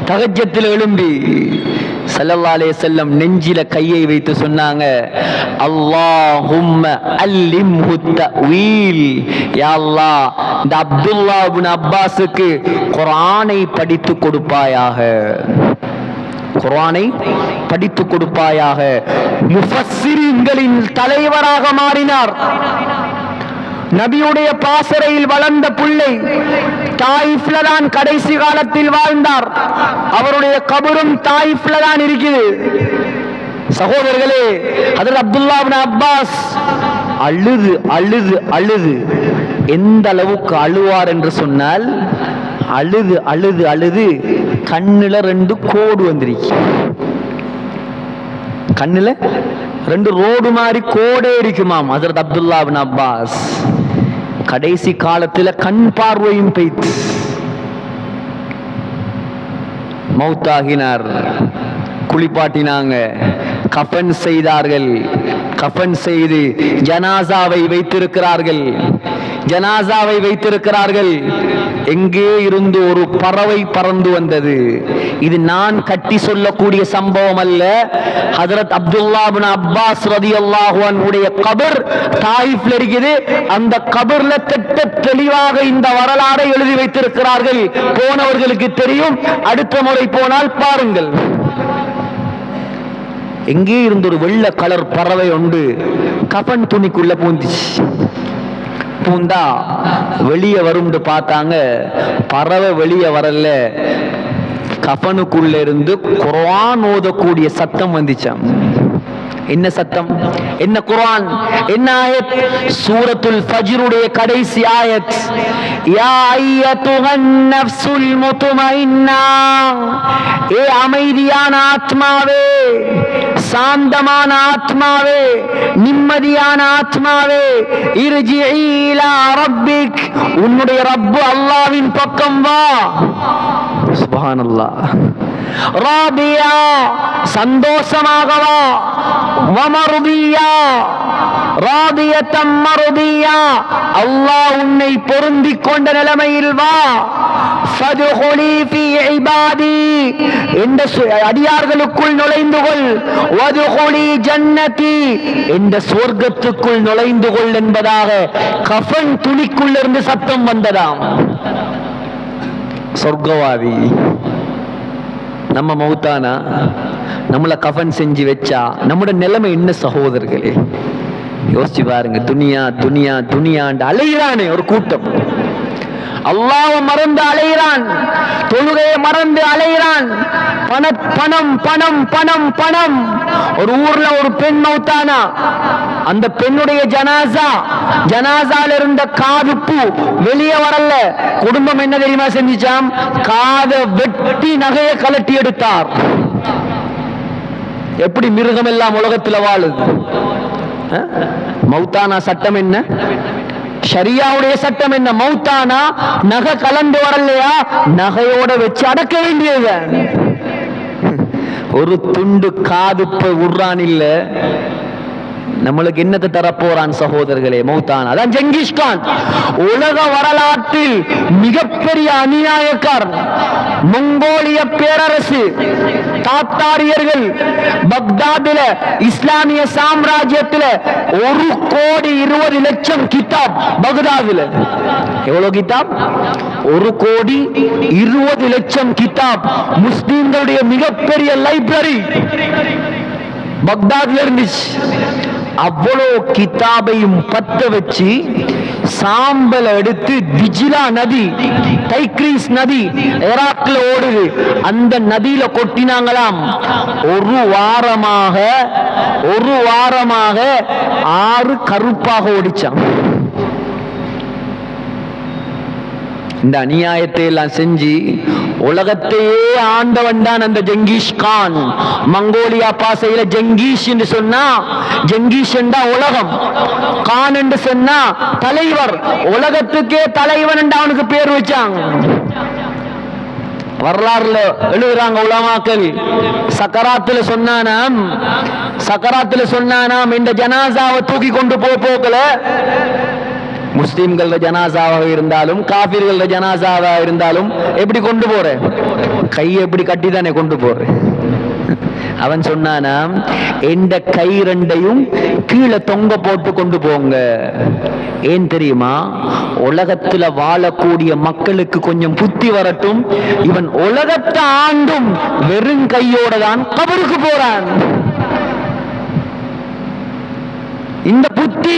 A: தஹஜ்ஜுத்ல எழும்பி ஸல்லல்லாஹு அலைஹி வஸல்லம் நெஞ்சில கையை வைத்து சொன்னாங்க, அல்லாஹும்ம அல்லிம்ஹு தஅவீல், யா அல்லாஹ் இந்த அப்துல்லாஹ் இப்னு அப்பாஸுக்கு குர்ஆனை படித்து கொடுப்பாயாக, குர்ஆனை படித்து கொடுப்பாயாக. முஃபஸ்ஸிரீன்களின் தலைவராக மாறினார். நபியுடைய பாசறையில் வளர்ந்த புள்ளை. தாயிஃப்ல தான் கடைசி காலத்தில் வாழ்ந்தார். அவருடைய கபரும் தாயிஃப்ல தான் இருக்குது. சகோதரர்களே, ஹஜ்ரத் அப்துல்லாஹ் இப்னு அப்பாஸ் அழுது அழுது அழுது எந்த அளவுக்கு அழுவார் என்று சொன்னால், அழுது அழுது அழுது கண்ணுல 2 கோடு வந்துருச்சு. கண்ணுல 2 ரோடு மாதிரி கோடே இருக்குமாம் ஹஜ்ரத் அப்துல்லாஹ் இப்னு அப்பாஸ். கடைசி காலத்துல கண் பார்வையும் போய்த்து மௌத்தாகினார். குளிப்பாட்டினாங்க, கஃபன் செய்தார்கள். கஃபன் செய்து ஜனாசாவை வைத்திருக்கிறார்கள். ஜனாசாவை வைத்திருக்கிறார்கள். எங்கே இருந்து ஒரு பறவை பறந்து வந்தது. இது நான் கட்டி சொல்லக்கூடிய சம்பவம் அல்ல. ஹஜ்ரத் அப்துல்லாஹ் இப்னு அப்பாஸ் ரலியல்லாஹு அன்ஹுடைய கபர் தாயிஃப்ல இருக்குது. அந்த கபர்ல திட்ட தெளிவாக இந்த வரலாறை எழுதி வைத்திருக்கிறார்கள். போனவர்களுக்கு தெரியும், அடுத்த முறை போனால் பாருங்கள். எங்கே இருந்து ஒரு வெள்ளை கலர் பறவை உண்டு கஃபன் துணிக்குள்ள பூந்துச்சு. பூந்தா வெளியே வரும்னு பார்த்தாங்க, பறவை வெளியே வரல. கஃபனுக்குள்ள இருந்து குர்ஆன் ஓதக்கூடிய சத்தம் வந்துச்சாம். என்ன சத்தம்? என்ன குர்ஆன்? என்ன ஆயத்? சூரத்துல் ஃபஜ்ருடைய கடைசி ஆயத். யா அய்யதுஹன் நஃப்ஸுல் முத்மஇன்னா, ஏ அமைதியான ஆத்மாவே, சாந்தமான ஆத்மாவே, நிம்மதியான ஆத்மாவே, இர்ஜிஇ இலா ரப்பிக், உன்னுடைய ரப்பு அல்லாஹ்வின் பக்கம் வா. சுப்ஹானல்லாஹ். ராபியா, சந்தோஷமாக வா. வமர்தியா, ராபியத்தம் மர்தியா, அல்லாஹ் உன்னை பொருந்திக் கொண்ட நிலைமையில் வா. ஃபதுகுலி ஃபீ இபாதி, இந்த அடியார்களுக்குள் நுழைந்து கொள். வதுகுலி ஜன்னதி, இந்த சொர்க்கத்துக்குள் நுழைந்து கொள் என்பதாக கஃன் துணிக்குள்ளிருந்து சத்தம் வந்ததாம். சொர்க்கவாதி நம்ம மௌத்தானா நம்மளை கஃன் செஞ்சு வச்சா நம்முடைய நிலைமை என்ன சகோதரர்களே? யோசிச்சு பாருங்க. துனியா துனியா துனியாண்டு அலைகிறானே ஒரு கூட்டம். அல்லாஹ்வை மறந்து அலைகிறான், தொழுகையை மறந்து அலைகிறான். பணம் பணம் பணம் பணம். ஒரு ஊர்ல ஒரு பெண் மௌத்தானா, அந்த பெண்ணுடைய ஜனாசால இருந்த காதுப்பு வெளியே வரல. குடும்பம் என்ன தெரியுமா செஞ்சிச்சாம்? காதை வெட்டி நகையை கலட்டி எடுத்தார். எப்படி மிருகம் எல்லாம் உலகத்தில் வாழுது? மௌத்தானா சட்டம் என்ன? ஷரியாவுடைய சட்டம் என்ன? மௌத்தானா நகை கலந்து வரலையா, நகையோட வச்சு அடக்க வேண்டியது. ஒரு துண்டு காதுப்ப உர்றான் இல்ல, நம்மளுக்கு என்னத்தை தரப்போறான் சகோதரர்களே? மௌத்தானா. அதான் ஜெங்கிஸ்கான், உலக வரலாற்றில் மிகப்பெரிய அநியாயக்காரன். மங்கோலிய பேரரசு, தாத்தாரியர்கள் பக்தாதில, இஸ்லாமிய சாம்ராஜ்யத்தில் 1,20,00,000 கிதாப் பக்தாதில. எவ்வளவு கிதாப்? 1,20,00,000 கிதாப். முஸ்லிம்களுடைய மிகப்பெரிய லைப்ரரி பக்தாத்ல இருந்துச்சு. அவ்வளோ கிதாபையும் பத்த வச்சு சாம்பல் எடுத்து திஜ்லா நதி, டைக்ரீஸ் நதி ஈராக்ல ஓடுது, அந்த நதியில கொட்டினாங்களாம். ஒரு வாரமாக 6 கருப்பாக ஓடிச்சான். இந்த அநியாயத்தை எல்லாம் செஞ்சு உலகத்தையே ஆண்டவன் தான் அந்த ஜெங்கிஸ் கான். மங்கோலியா பாசையில ஜெங்கிஸ் என்று சொன்னா, ஜெங்கிஸ் என்றா உலகம், கான் என்று சொன்னா தலைவர், உலகத்துக்கே தலைவன் என்று அவனுக்கு பேர் வச்சாங்க. வரலாறுல எழுதுறாங்க உலமாக்கள். சக்கராத்துல சொன்னானாம் இந்த ஜனாசாவை தூக்கி கொண்டு போக்கல, முஸ்லிம்கள ஜனாசாவாக இருந்தாலும் காபிர்கள ஜனாசாவாக இருந்தாலும் எப்படி கொண்டு போற? கையை எப்படி கட்டி தானே கொண்டு போற. அவன் சொன்னானா, எந்த கை ரெண்டையும் கீழே தொங்க போட்டு கொண்டு போங்க. ஏன் தெரியுமா? உலகத்துல வாழக்கூடிய மக்களுக்கு கொஞ்சம் புத்தி வரட்டும். இவன் உலகத்தை ஆண்டும் வெறும் கையோட தான் கபருக்கு போறான். இந்த புத்தி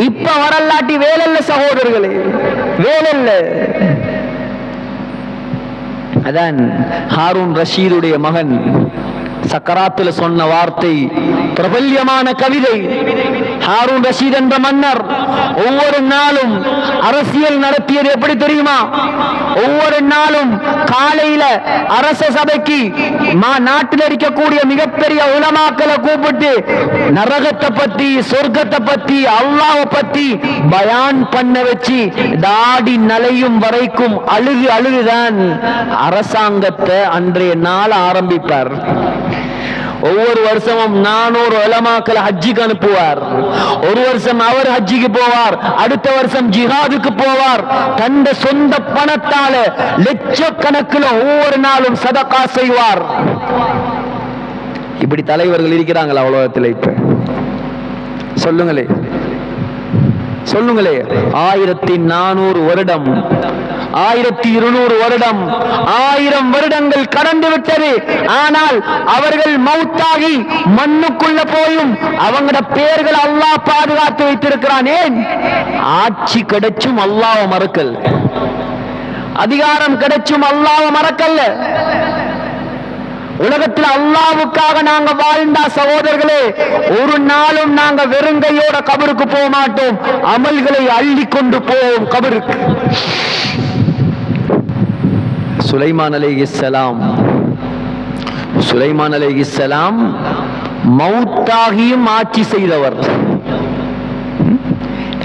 A: இப்ப வரலாட்டி வேலல்ல சகோதரர்களே, வேலல்ல. அதான் ஹாரூன் ரஷீதுடைய மகன் சக்கராத்துல சொன்ன வார்த்தை பிரபல்யமான கவிதை. ஹாரூன் ரஷீத் என்ற மன்னர் ஒவ்வொரு நாளும் அரசியல் நடத்தியது எப்படி தெரியுமா? ஒவ்வொரு நாளும் காலையில அரச சபைக்கு நாட்டில் இருக்கக்கூடிய மிகப்பெரிய உலமாக்களை கூப்பிட்டு நரகத்தை பத்தி, சொர்க்கத்தை பத்தி, அல்லாஹ்வை பத்தி பயான் பண்ண வச்சு தாடி நலையும் வரைக்கும் அழுதுதான் அரசாங்கத்தை அன்றைய நாள் ஆரம்பிப்பார். ஒவ்வொரு வருஷமும் 400 உலமாக்களை ஹஜ்ஜிக்கு அனுப்புவார். ஒரு வருஷம் அவர் ஹஜ்ஜிக்கு போவார், அடுத்த வருஷம் ஜிஹாதுக்கு போவார். தந்த சொந்த பணத்தால லட்சக்கணக்கில் ஒவ்வொரு நாளும் சதகா செய்வார். இப்படி தலைவர்கள் இருக்கிறாங்களா உலகத்தில்? இப்ப சொல்லுங்களே 1400 வருடம், 1200 வருடம், 1000 வருடங்கள் கடந்து விட்டது. ஆனால் அவர்கள் மௌத்தாகி மண்ணுக்குள்ள போயும் அவங்களோட பேர்கள் அல்லாஹ் பாதுகாத்து வைத்திருக்கிறான். ஏன்? ஆட்சி கிடைச்சும் அல்லாஹ்வை மறக்கல், அதிகாரம் கிடைச்சும் அல்லாஹ்வை மறக்கல்ல. உலகத்தில் அல்லாஹ்வுக்காக நாங்க வாழ்ந்தா சகோதரர்களே, ஒரு நாளும் நாங்க வெறுங்கையோட கபருக்கு போக மாட்டோம். அமல்களை அள்ளி கொண்டு போவோம் கபருக்கு. சுலைமான் அலைஹிஸ்ஸலாம் மௌத்தாகியும் ஆட்சி செய்தவர்.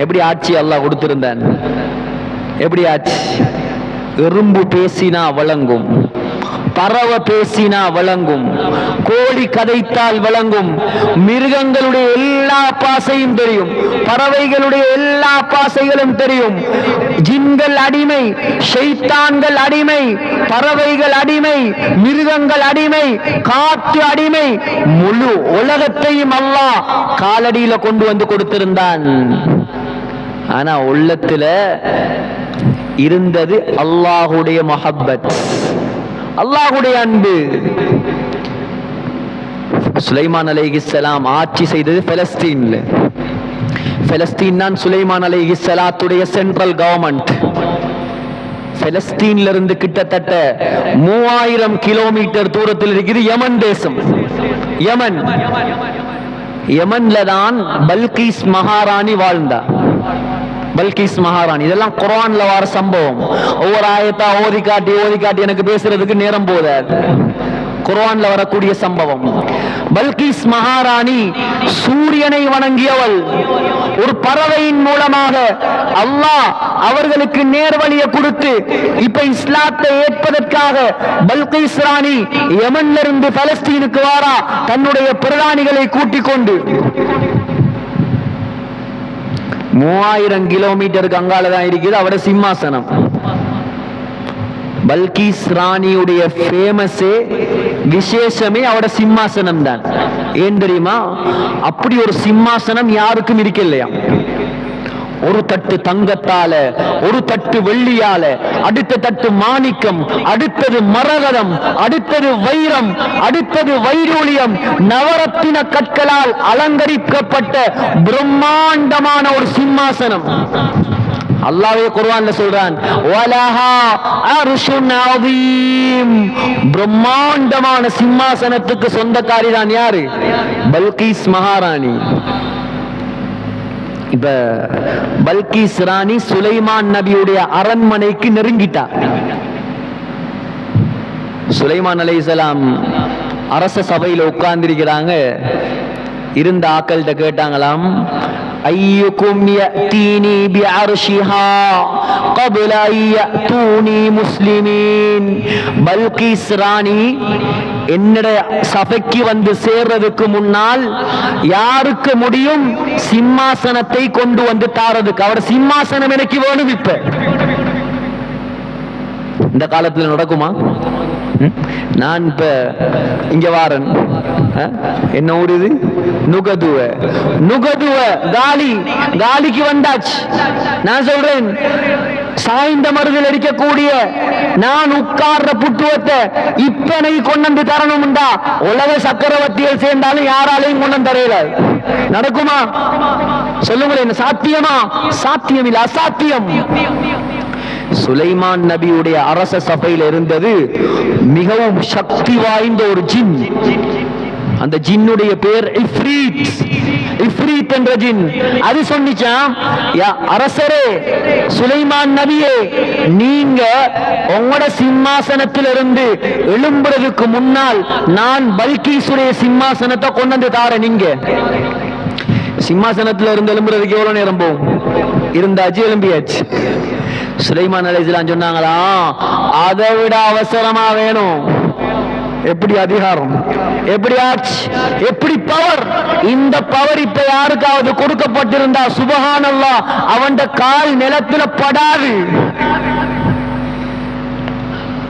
A: எப்படி ஆட்சி அல்லாஹ் கொடுத்திருந்தான்? எப்படி ஆட்சி? எறும்பு பேசினா வழங்கும், பறவை பேசினா வழங்கும், கோழி கதைத்தால் வழங்கும், மிருகங்களுடைய எல்லா பாசையும் தெரியும், பறவைகளுடைய எல்லா பாசைகளும் தெரியும். ஜின்கள் அடிமை, ஷைத்தான்கள் அடிமை, பறவைகள் அடிமை, மிருகங்கள் அடிமை, காற்று அடிமை, முழு உலகத்தையும் அல்லாஹ் காலடியில கொண்டு வந்து கொடுத்திருந்தான். ஆனா உள்ளத்துல இருந்தது அல்லாஹுடைய மஹப்பத், அல்லாஹுடைய அன்பு. சுலைமான் அலைஹிஸ்ஸலாம் ஆட்சி செய்தது பலஸ்தீன்ல. பலஸ்தீன் தான் சுலைமான் அலைஹிஸ்ஸலாத்துடைய சென்ட்ரல் கவர்மெண்ட். பலஸ்தீன்ல இருந்து கிட்டத்தட்ட 3000 கிலோமீட்டர் தூரத்தில் இருக்குது யமன் தேசம். யமன், யமன்ல தான் பல்கீஸ் மகாராணி வாழ்ந்தார். பல்கீஸ் மகாராணி, இதெல்லாம் குர்ஆன்ல வர சம்பவம். ஒவ்வொரு ஆயத்தா ஓதி காட்டி எனக்கு பேசுறதுக்கு நேரம் போதாது. குர்ஆன்ல வரக்கூடிய சம்பவம். பல்கீஸ் மகாராணி சூரியனை வணங்கியவள். ஒரு பறவையின் மூலமாக அல்லாஹ் அவர்களுக்கு நேர்வழியை கொடுத்து இப்ப இஸ்லாத்தை ஏற்பதற்காக பல்கீஸ் ராணி யமன்ல இருந்து பலஸ்தீனுக்கு வாரா தன்னுடைய பிரதானிகளை கூட்டிக் கொண்டு. 3000 கிலோமீட்டருக்கு அங்காலதான் இருக்குது அவட சிம்மாசனம். பல்கீஸ் ராணியுடைய ஃபேமஸே விசேஷமே அவட சிம்மாசனம் தான். ஏன் தெரியுமா? அப்படி ஒரு சிம்மாசனம் யாருக்கும் இருக்கலையா. ஒரு தட்டு தங்கத்தால, ஒரு தட்டு வெள்ளியால, அடுத்த தட்டு மாணிக்கம், அடுத்தது மரகதம், அடுத்தது வைரம், அடுத்தது வைரூலியம், நவரத்தின கற்களால் அலங்கரிக்கப்பட்ட பிரம்மாண்டமான ஒரு சிம்மாசனம். அல்லாஹ்வே குர்ஆன்ல சொல்றான், வலஹா அர்ஷுன் அதீம். பிரம்மாண்டமான சிம்மாசனத்துக்கு சொந்தக்காரி தான் யாரு? பல்கீஸ் மகாராணி. இப்ப பல்கீஸ் ராணி சுலைமான் நபியுடைய அரண்மனைக்கு நெருங்கிட்டார். சுலைமான் அலைஹிஸ்ஸலாம் அரச சபையில உட்கார்ந்திருக்கிறாங்க. இருந்த ஆக்கள்கிட்ட கேட்டாங்களாம், ஐயுக்கும் யஅதீனி பிஅர்ஷிஹா قبل أن يأتوني مسلمين. பல்கீஸ் ராணி என்னோட சபைக்கு வந்து சேர்றதுக்கு முன்னால் யாருக்கு முடியும் சிம்மாசனத்தை கொண்டு வந்து தாரதுக்கு? அவர் சிம்மாசனம் எனக்கு வேணும். இப்ப இந்த காலத்துல நடக்குமா? நான் இப்ப இங்க வாரன், என்ன ஊர் இது? நுகதுவ. நுகதுவ காலி, காலிக்கு வந்தாச்சு. நான் சொல்றேன், சாய்ந்த மருதில் இருக்கக்கூடிய நான் உட்கார்ற புத்துவத்தை இப்ப எனக்கு கொண்டு வந்து தரணும்டா உலக சக்கரவர்த்திகள் சேர்ந்தாலும் யாராலையும் கொண்டு தரையில நடக்குமா? சொல்லுங்களேன், சாத்தியமா? சாத்தியம் இல்ல, அசாத்தியம். சுலைமான் நபியுடைய அரச சபையில் இருந்தது மிகவும் சக்தி வாய்ந்த ஒரு ஜின். அந்த ஜின்னுடைய பேர் இஃப்ரீத். இஃப்ரீத் என்ற ஜின். அது சொன்னிச்சாம், அரசரே சுலைமான் நபியே, நீங்க உங்களோட சிம்மாசனத்திலிருந்து எழும்புறதுக்கு முன்னால் நான் பல்கீசுடைய சிம்மாசனத்தை கொண்டு வந்து தாரேன். நீங்க சிம்மாசனத்துல இருந்து எழும்புறதுக்கு எவ்வளவு நேரம் போகும்? இருந்தாச்சு, எழும்பியாச்சு. சுலைமான் அலைஹிஸ்ஸலாம் சொன்னாங்களா, அதை விட அவசரமா வேணும். எப்படி அதிகாரம், எப்படி ஆட்சி, எப்படி பவர்? இந்த பவர் இப்ப யாருக்காவது கொடுக்கப்பட்டிருந்தா சுப்ஹானல்லாஹ் அவன் கால் நிலத்துல படாது.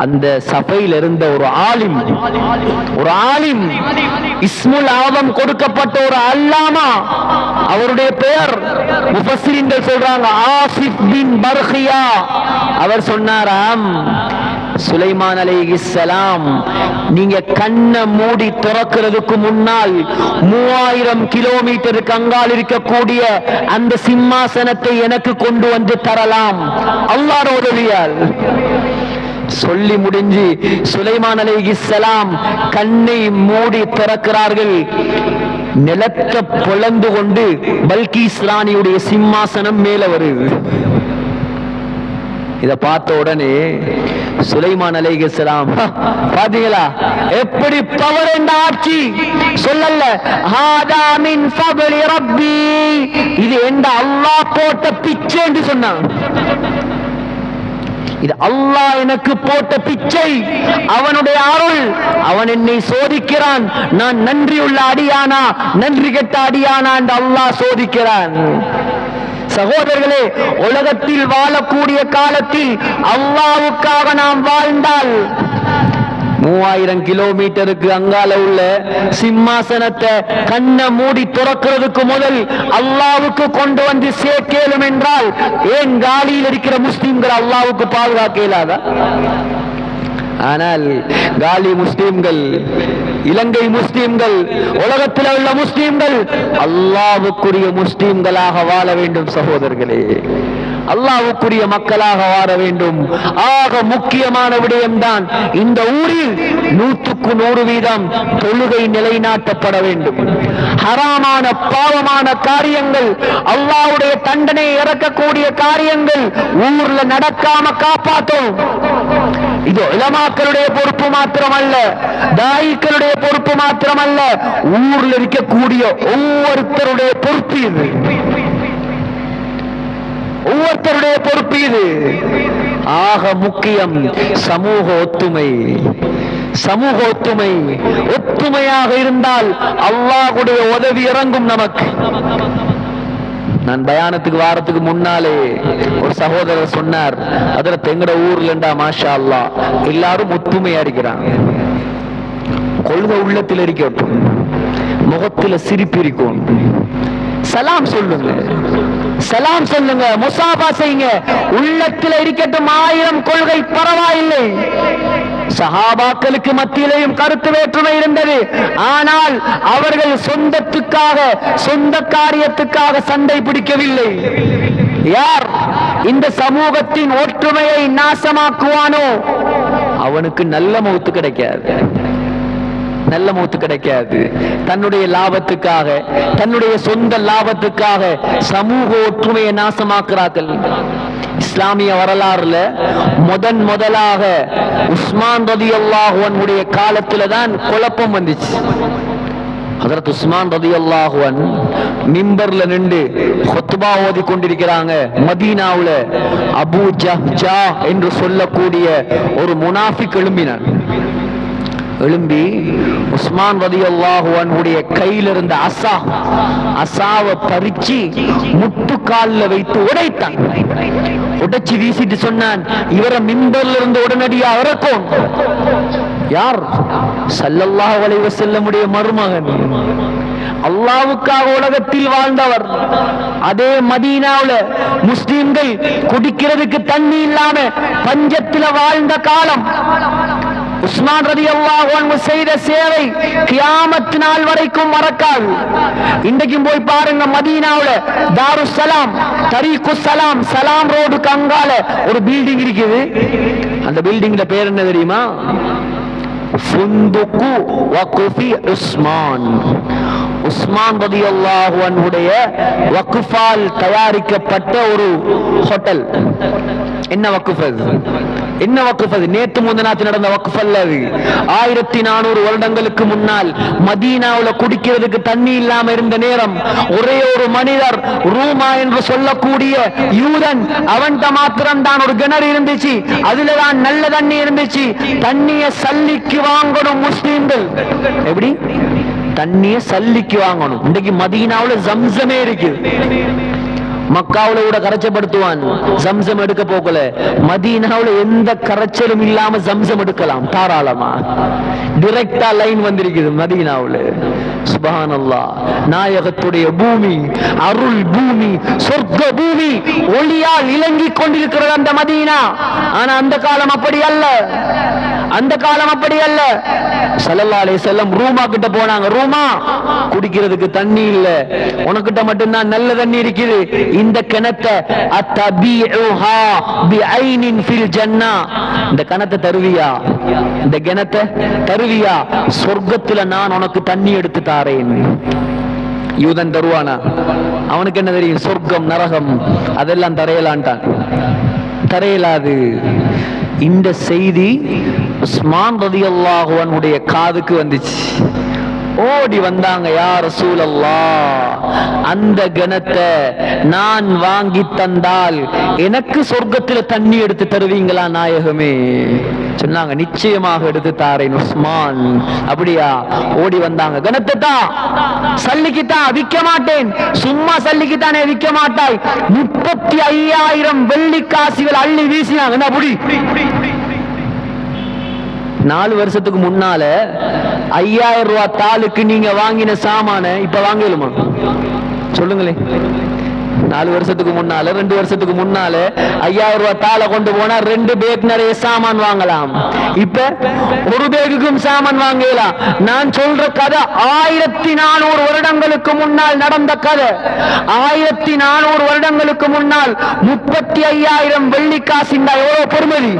A: அந்த சபையில் இருந்த ஒரு ஆலிம் இஸ்முல் ஆதம் கொடுக்கப்பட்ட ஒரு அல்லாமா, அவருடைய பெயர் முஃபஸ்ஸிரீன்கள் சொல்றாங்க ஆசிப் பின் பர்கியா. அவர் சொன்னாராம், சுலைமான் அலைஹிஸ்ஸலாம் நீங்க கண்ணை மூடி திறக்கிறதுக்கு முன்னால் 3000 கிலோமீட்டருக்கு அங்கால் இருக்கக்கூடிய அந்த சிம்மாசனத்தை எனக்கு கொண்டு வந்து தரலாம் அல்லாஹ்வுடைய உதவியால். சொல்லி முடிஞ்சு சுலைமான் அலைஹிஸ்ஸலாம் கண்ணை மூடி திறக்கிறார்கள். நிலத்தை பொளந்து கொண்டு பல்கீஸ் ராணியுடைய சிம்மாசனம் மேல வருது. இத பார்த்த உடனே சுலைமான் அலைஹிஸ்ஸலாம் பாத்தீங்களா எப்படி பவர் என்ற ஆட்சி சொல்லல, ஹாதா மின் ஃபத்லி ரப்பி, இது என்ற அல்லாஹ் போட்ட பிச்சை என்று சொன்னான். இது அல்லாஹ் எனக்கு போட்ட பிச்சை, அவனுடைய அருள். அவன் என்னை சோதிக்கிறான், நான் நன்றியுள்ள அடியானா நன்றி கெட்ட அடியானா என்று அல்லாஹ் சோதிக்கிறான். சகோதரர்களே, உலகத்தில் வாழக்கூடிய காலத்தில் அல்லாஹ்வுக்காக நாம் வாழ்ந்தால் 3000 கிலோமீட்டருக்கு அங்கால உள்ள சிம்மாசனத்தை கண்ண மூடி துறக்கிறதுக்கு முதல் அல்லாஹ்வுக்கு கொண்டு வந்து சேர்க்கலும் என்றால் ஏன் காலியில் இருக்கிற முஸ்லிம்கள் அல்லாஹ்வுக்கு பாதுகாக்க இயலாதா? ஆனால் காலி முஸ்லிம்கள், இலங்கை முஸ்லிம்கள், உலகத்தில் உள்ள முஸ்லிம்கள் அல்லாஹ்வுக்குரிய முஸ்லிம்களாக வாழ வேண்டும். சகோதரர்களே, அல்லாஹ்வுக்குரிய மக்களாக வாழ வேண்டும். ஆக முக்கியமான விடயம்தான் இந்த ஊரில் 100% தொழுகை நிலைநாட்டப்பட வேண்டும். ஹராமான பாவமான காரியங்கள், அல்லாஹ்வுடைய தண்டனை இறக்கக்கூடிய காரியங்கள் ஊர்ல நடக்காம காப்பாற்றும். இது உலமாக்களுடைய பொறுப்பு மாத்திரமல்ல, தாயிக்களுடைய பொறுப்பு மாத்திரமல்ல, ஊர்ல இருக்கக்கூடிய ஒவ்வொருத்தருடைய பொறுப்பு இது. ஒவ்வொருத்தருடைய பொறுப்பு இது. ஆக முக்கியம் சமூக ஒத்துமை. சமூக ஒத்துமை, ஒத்துமையாக இருந்தால் அல்லாஹ்வுடைய உதவி இறங்கும் நமக்கு. நான் பயானத்துக்கு வாரத்துக்கு முன்னாலே ஒரு சகோதரர் சொன்னார், அதுல எங்கட ஊர்லண்டா மாஷா அல்லாஹ் எல்லாரும் ஒத்துமையா இருக்கிறாங்க. கொள்கை உள்ளத்தில் இருக்கட்டும், முகத்தில் சிரிப்பு இருக்கும். சலாம் சொல்லுங்க, சலாம் சொல்லுங்க, முசாபா செய்யுங்க, உள்ளத்தில் இருக்கட்டும். 1000 கொள்கை பரவாயில்லை. சஹாபாக்களுக்கு மத்தியிலேயும் கருத்து வேற்றுமை இருந்தது. ஆனால் அவர்கள் சொந்தத்துக்காக, சொந்த காரியத்துக்காக சண்டை பிடிக்கவில்லை. யார் இந்த சமூகத்தின் ஒற்றுமையை நாசமாக்குவானோ அவனுக்கு நல்ல மௌத்து கிடைக்காது, நல்ல மௌத்து கிடைக்காது. தன்னுடைய லாபத்துக்காக, தன்னுடைய சொந்த லாபத்துக்காக சமூக ஒற்றுமையை நாசமாக்குறார்கள். இஸ்லாமிய வரலாறுல முதலாக உஸ்மான் ரலியல்லாஹு அன்ஹுடைய காலத்துல தான் குழப்பம் வந்துச்சு. ஹஜ்ரத் உஸ்மான் ரலியல்லாஹு அன்ஹு மிம்பர்ல நின்று குத்பா ஓதி கொண்டிருக்கிறாங்க. மதீனாவுல அபூ ஜஹ்ஜா என்று சொல்லக்கூடிய ஒரு முனாஃபிக் எழும்பினான். எழும்பி உஸ்மான் ரலியல்லாஹு அன்ஹுடைய கையில் இருந்த அசாவை பறிச்சு முட்டுக்கால்ல வைத்து உடைத்தான். உடைச்சு வீசிட்டு சொன்னான், இவரை மிம்பர்ல இருந்து உடனடியா இறக்கும். யார்? ஸல்லல்லாஹு அலைஹி வஸல்லமுடைய மருமகன், அல்லாஹ்வுக்காக உலகத்தில் வாழ்ந்தவர். அதே மதீனாவுல முஸ்லிம்கள் குடிக்கிறதுக்கு தண்ணி இல்லாம பஞ்சத்துல வாழ்ந்த காலம். உஸ்மான் ரலியல்லாஹு அன்ஹு செய்த சேவை கியாமத் நாள் வரைக்கும் மறக்காது. இன்றைக்கும் போய் பாருங்க, மதீனாவுல தாருஸ் சலாம், தரீக்குஸ் சலாம், சலாம் ரோடுக்கு அங்கால ஒரு பில்டிங் இருக்குது. அந்த பில்டிங்ல பேர் என்ன தெரியுமா? ஃபுந்துகு வக்ஃபி உஸ்மான். உஸ்மான் ரலியல்லாஹு அன்ஹுடைய வக்ஃபால் தயாரிக்கப்பட்ட ஒரு ஹோட்டல். என்ன வக்ஃப் அது? என்ன வக்ஃப் அது? நேத்து முந்தநாத்து நடந்த வக்ஃப் அல்ல அது. 1400 வருடங்களுக்கு முன்னால் மதீனாவுல குடிக்கிறதுக்கு தண்ணி இல்லாம இருந்த நேரம் ஒரே ஒரு மனிதர், ரூமா என்று சொல்லக்கூடிய யூதன், அவன்கிட்ட மாத்திரம் தான் ஒரு கிணறு இருந்துச்சு. அதுலதான் நல்ல தண்ணி இருந்துச்சு. தண்ணிய சல்லிக்கு வாங்கணும் முஸ்லிம்கள். எப்படி தண்ணிய சல்லிக்கு வாங்கணும்? இன்றைக்கு மதீனாவுல ஜம்சமே இருக்கு. மக்காவுல கூட கரைச்சப்படுத்துவான், ஜம்சம் எடுக்க போகல. மதீனாவுல எந்த கரைச்சலும் இல்லாம ஜம்சம் எடுக்கலாம் தாராளமா. டைரக்டா லைன் வந்திருக்குது மதீனாவுல. சுப்ஹானல்லாஹ். நாயகத்துடைய பூமி, அருள் பூமி, சொர்க்க பூமி, ஒளியால் இலங்கிக் கொண்டிருக்கிறது அந்த மதீனா. ஆனா அந்த காலம் அப்படி அல்ல, அந்த காலம் அப்படி அல்ல. ஸல்லல்லாஹு அலைஹி வஸல்லம் ரூமா கிட்ட போனாங்க. ரூமா, குடிக்கிறதுக்கு தண்ணி இல்ல, உனக்கிட்ட மட்டும்தான் நல்ல தண்ணி இருக்குது. இந்த கிணத்தை அத்தபீஉஹா பிஐனின் ஃபில் ஜன்னah, இந்த கிணத்தை தருவியா? இந்த கிணத்தை தருவியா? சொர்க்கத்துல நான் உனக்கு தண்ணி எடுத்து தாரேன். யூதன் தருவானா? அவனுக்கு என்ன தெரியும்? சொர்க்கம் நரகம் அதெல்லாம் தரையலான்ட்டான். தரையிலாது. இந்த செய்தி உஸ்மான் ரலியல்லாஹு அன்ஹுடைய காதுக்கு வந்துச்சு. ஓடி வந்தாங்க, யா ரசூலல்லாஹ், அந்த கணத்தை நான் வாங்கி தந்தால் எனக்கு சொர்க்கத்துல தண்ணி எடுத்து தருவீங்களா நாயகமே? சொன்னாங்க, நிச்சயமாக எடுத்து தாரேன் உஸ்மான். அப்படியா? ஓடி வந்தாங்க, கணத்தை சல்லிக்குத்தான், விற்க மாட்டேன். சும்மா சல்லிக்குத்தானே விற்க மாட்டாய். 35,000 வெள்ளி காசுகள் அள்ளி வீசினாங்க. 4 வருஷத்துக்கு முன்னால 5,000 ரூபாய் தாளுக்கு நீங்க வாங்கின சாமான இப்ப வாங்கலுமா? சொல்லுங்களேன். 4 வருஷத்துக்கு முன்னால, 2 வருஷத்துக்கு முன்னால 5,000 ரூபாய் தாளை கொண்டு போனா 2 பேக் நிறைய சாமான் வாங்கலாம். இப்ப ஒரு பேக்குக்கும் சாமான் வாங்கலாம். நான் சொல்ற கதை 1400 வருடங்களுக்கு முன்னால் நடந்த கதை. 1400 வருடங்களுக்கு முன்னால் 35,000 வெள்ளி காசு எவ்வளவு பெருமதி?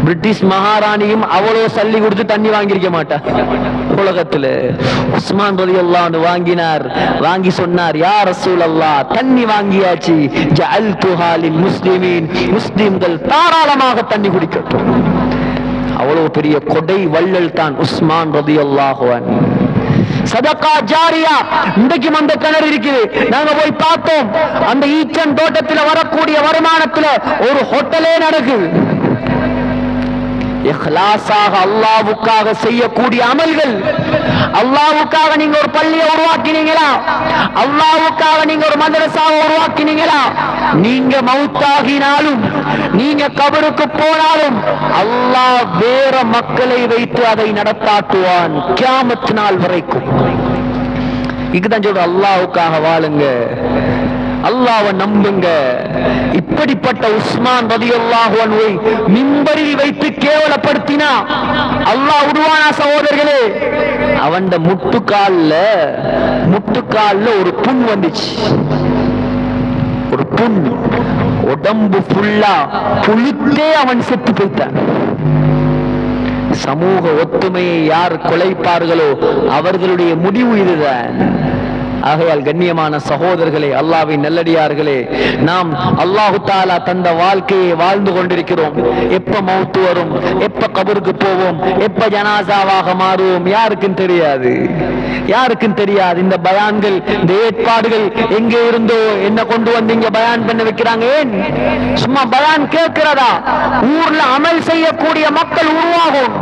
A: பிரிட்டிஷ் மகாராணியும் அவ்வளோ சல்லி கொடுத்து தண்ணி வாங்கியிருக்க மாட்டா உலகத்துல. உஸ்மான் ரலியல்லாஹு அன்ஹு வாங்கினார். வாங்கி சொன்னார், யா ரசூலல்லாஹ், தண்ணி வாங்கியாச்சு. ஜஅல்துஹா லில் முஸ்லிமீன், முஸ்லிம்கள் தாராளமாக தண்ணி குடிக்கட்டும். அவ்வளவு பெரிய கொடை வள்ளல் தான் உஸ்மான் ரலியல்லாஹு அன்ஹு. சதகா ஜாரியா. இன்றைக்கும் அந்த கிணறு இருக்குது. நாங்க போய் பார்த்தோம். அந்த ஈச்சன் தோட்டத்தில் வரக்கூடிய வருமானத்துல ஒரு ஹோட்டலே நடக்குது. இஹ்லாஸாக அல்லாஹ்வுக்காக செய்யக்கூடிய அமல்கள். அல்லாஹ்வுக்காக நீங்க ஒரு பள்ளியை உருவாக்கினீங்களா? அல்லாஹ்வுக்காக நீங்க ஒரு மதரசாவை உருவாக்கினீங்களா? நீங்க மௌத்தாகினாலும், நீங்க கபருக்கு போனாலும் அல்லாஹ் வேற மக்களை வைத்து அதை நடத்தாட்டுவான் கியாமத் நாள் வரைக்கும். இதுதான் சொல்ற, அல்லாஹ்வுக்காக வாழுங்க, அல்லாஹ்வை நம்புங்க. இப்படிப்பட்ட உஸ்மான் ரலியல்லாஹு அன்ஹு மிம்பரில் வைத்து கேவலப்படுத்தினா அல்லாஹ் விடுவானா சகோதரர்களே? அவன் முட்டுக்கால்ல ஒரு புண் வந்துச்சு. ஒரு புண், உடம்பு ஃபுல்லா புழுத்தே அவன் செத்து போய்த்தான். சமூக ஒத்துமையை யார் குலைப்பார்களோ அவர்களுடைய முடிவு இதுதான். ஆகையால் கண்ணியமான சகோதரர்களே, அல்லாஹ்வின் நல்லடியார்களே, நாம் அல்லாஹு தஆலா தந்த வாழ்க்கையை வாழ்ந்து கொண்டிருக்கிறோம். எப்ப மௌத் வரும், எப்ப கபருக்கு போவோம், எப்ப ஜனாசாவாக மாறுவோம் யாருக்கும் தெரியாது, யாருக்கும் தெரியாது. இந்த பயான்கள், இந்த ஏற்பாடுகள் எங்கே இருந்தோ என்ன கொண்டு வந்து இங்க பயான் பண்ண வைக்கிறாங்க. ஏன் சும்மா பயான் கேட்கிறதா? ஊர்ல அமல் செய்யக்கூடிய மக்கள் உருவாகணும்,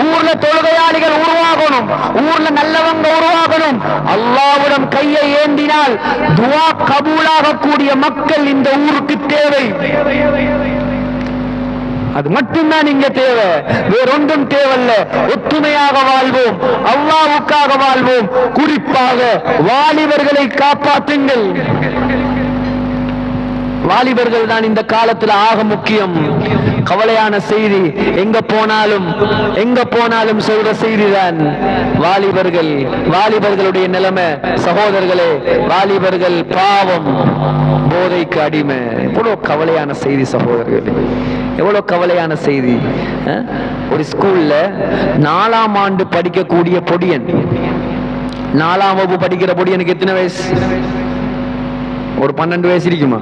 A: ஊர்ல தொழுகையாளிகள் உருவாகணும், ஊர்ல நல்லவங்க உருவாகணும். அல்லாஹ்விடம் கையை ஏந்தினால் துஆ கபூலாக கூடிய மக்கள் இந்த ஊருக்கு தேவை. அது மட்டும்தான் இங்க தேவை, வேறொன்றும் தேவையில்ல. ஒத்துமையாக வாழ்வோம், அல்லாஹ்வுக்காக வாழ்வோம். குறிப்பாக வாலிபர்களை காப்பாற்றுங்கள். வாலிபர்கள் தான் இந்த காலத்தில் ஆக முக்கியம். கவலையான செய்தி, எங்க போனாலும் சொல்ற செய்திதான் வாலிபர்களுடைய நிலைமை. சகோதரர்களே, வாலிபர்கள் பாவம், போதைக்கு அடிமை. எவ்வளவு கவலையான செய்தி சகோதரர்களே, எவ்வளவு கவலையான செய்தி. ஒரு ஸ்கூல்ல 4ஆம் ஆண்டு படிக்கக்கூடிய பொடியன், 4ஆம் வகுப்பு படிக்கிற பொடியனுக்கு எத்தனை வயசு? ஒரு 12 வயசு இருக்குமா?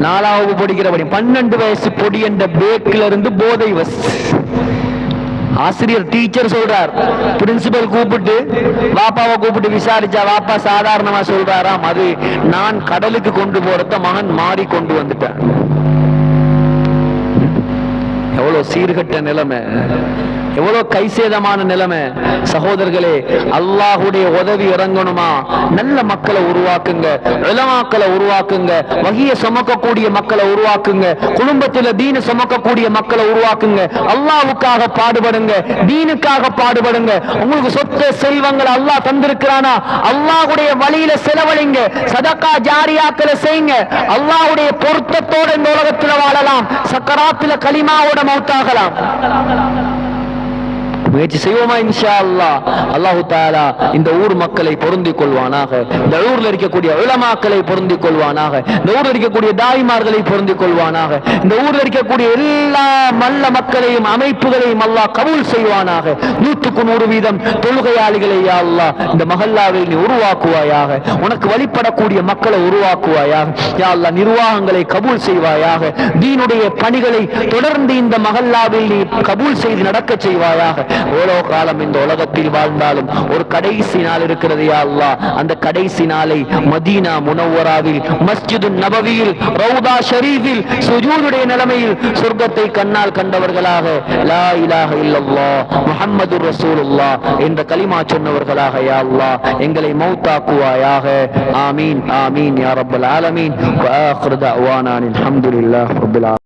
A: 4ஆம் வகுப்பு படிக்கிற பொடியன், 12 வயசு பொடியன் பேக்ல இருந்து போதை வஸ். ஆசிரியர், டீச்சர் சொல்றார், பிரின்சிபல் கூப்பிட்டு வாப்பாவை கூப்பிட்டு விசாரிச்சா வாப்பா சாதாரணமா சொல்றாராம், அது நான் கடலுக்கு கொண்டு போறத மகன் மாறி கொண்டு வந்துட்டான். எவ்வளவு சீர்கட்ட நிலைமை, எவ்வளவு கைசேதமான நிலைமை. சகோதரர்களே, அல்லாஹ்வுடைய உதவி இறங்கணுமா? நல்ல மக்களை உருவாக்குங்க, உலமாக்களை உருவாக்குங்க, வகிய சுமக்கக்கூடிய மக்களை உருவாக்குங்க, குடும்பத்தில் தீன சுமக்கக்கூடிய மக்களை உருவாக்குங்க. அல்லாஹ்வுக்காக பாடுபடுங்க, தீனுக்காக பாடுபடுங்க. உங்களுக்கு சொத்து செல்வங்கள் அல்லாஹ் தந்திருக்கிறானா, அல்லாஹ்வுடைய வழியில செலவழிங்க, சதகா ஜாரியாக்களை செய்யுங்க. அல்லாஹ்வுடைய பொருத்தத்தோட இந்த உலகத்தில் வாழலாம், சக்கராத்துல கலிமாவோட மௌத்தாகலாம். முயற்சி செய்வோமா இன்ஷா அல்லாஹ். அல்லாஹு தஆலா இந்த ஊர் மக்களை பொருந்திக் கொள்வானாக, இந்த ஊர்ல இருக்கக்கூடிய உலமாக்களை பொருந்திக் கொள்வானாக, இந்த ஊர்ல இருக்கக்கூடிய தாய்மார்களை பொருந்திக் கொள்வானாக, இந்த ஊர்ல இருக்கக்கூடிய எல்லா நல்ல மக்களையும் அமைப்புகளையும் அல்லாஹ் கபூல் செய்வானாக. 100% தொழுகையாளிகளை யா அல்லாஹ் இந்த மஹல்லாவில் நீ உருவாக்குவாயாக. உனக்கு வழிபடக்கூடிய மக்களை உருவாக்குவாயாக யா அல்லாஹ். நிர்வாகங்களை கபூல் செய்வாயாக. தீனுடைய பணிகளை தொடர்ந்து இந்த மஹல்லாவில் நீ கபூல் செய்து நடக்க செய்வாயாக. எவ்வளவு காலம் இந்த உலகத்தில் வாழ்ந்தாலும் ஒரு கடைசி நாள் இருக்கிறது யா அல்லாஹ். அந்த கடைசி நாளை மதீனா முனவ்வராவில், மஸ்ஜிது நபவியில், ரவுதா ஷரீஃபில் சுஜூதுடைய நிலைமையில் சொர்க்கத்தை கண்ணால் கண்டவர்களாக, லா இலாஹ இல்லல்லாஹ் முஹம்மதுர் ரசூலுல்லாஹ் என்ற கலிமா சொன்னவர்களாக யா அல்லாஹ் எங்களை மௌத்தாக்குவாயாக. ஆமீன் ஆமீன் யா ரப்பல் ஆலமீன். வ ஆகிரு தஅவானா அல்ஹம்துலில்லாஹி ரப்பில் ஆலமீன்.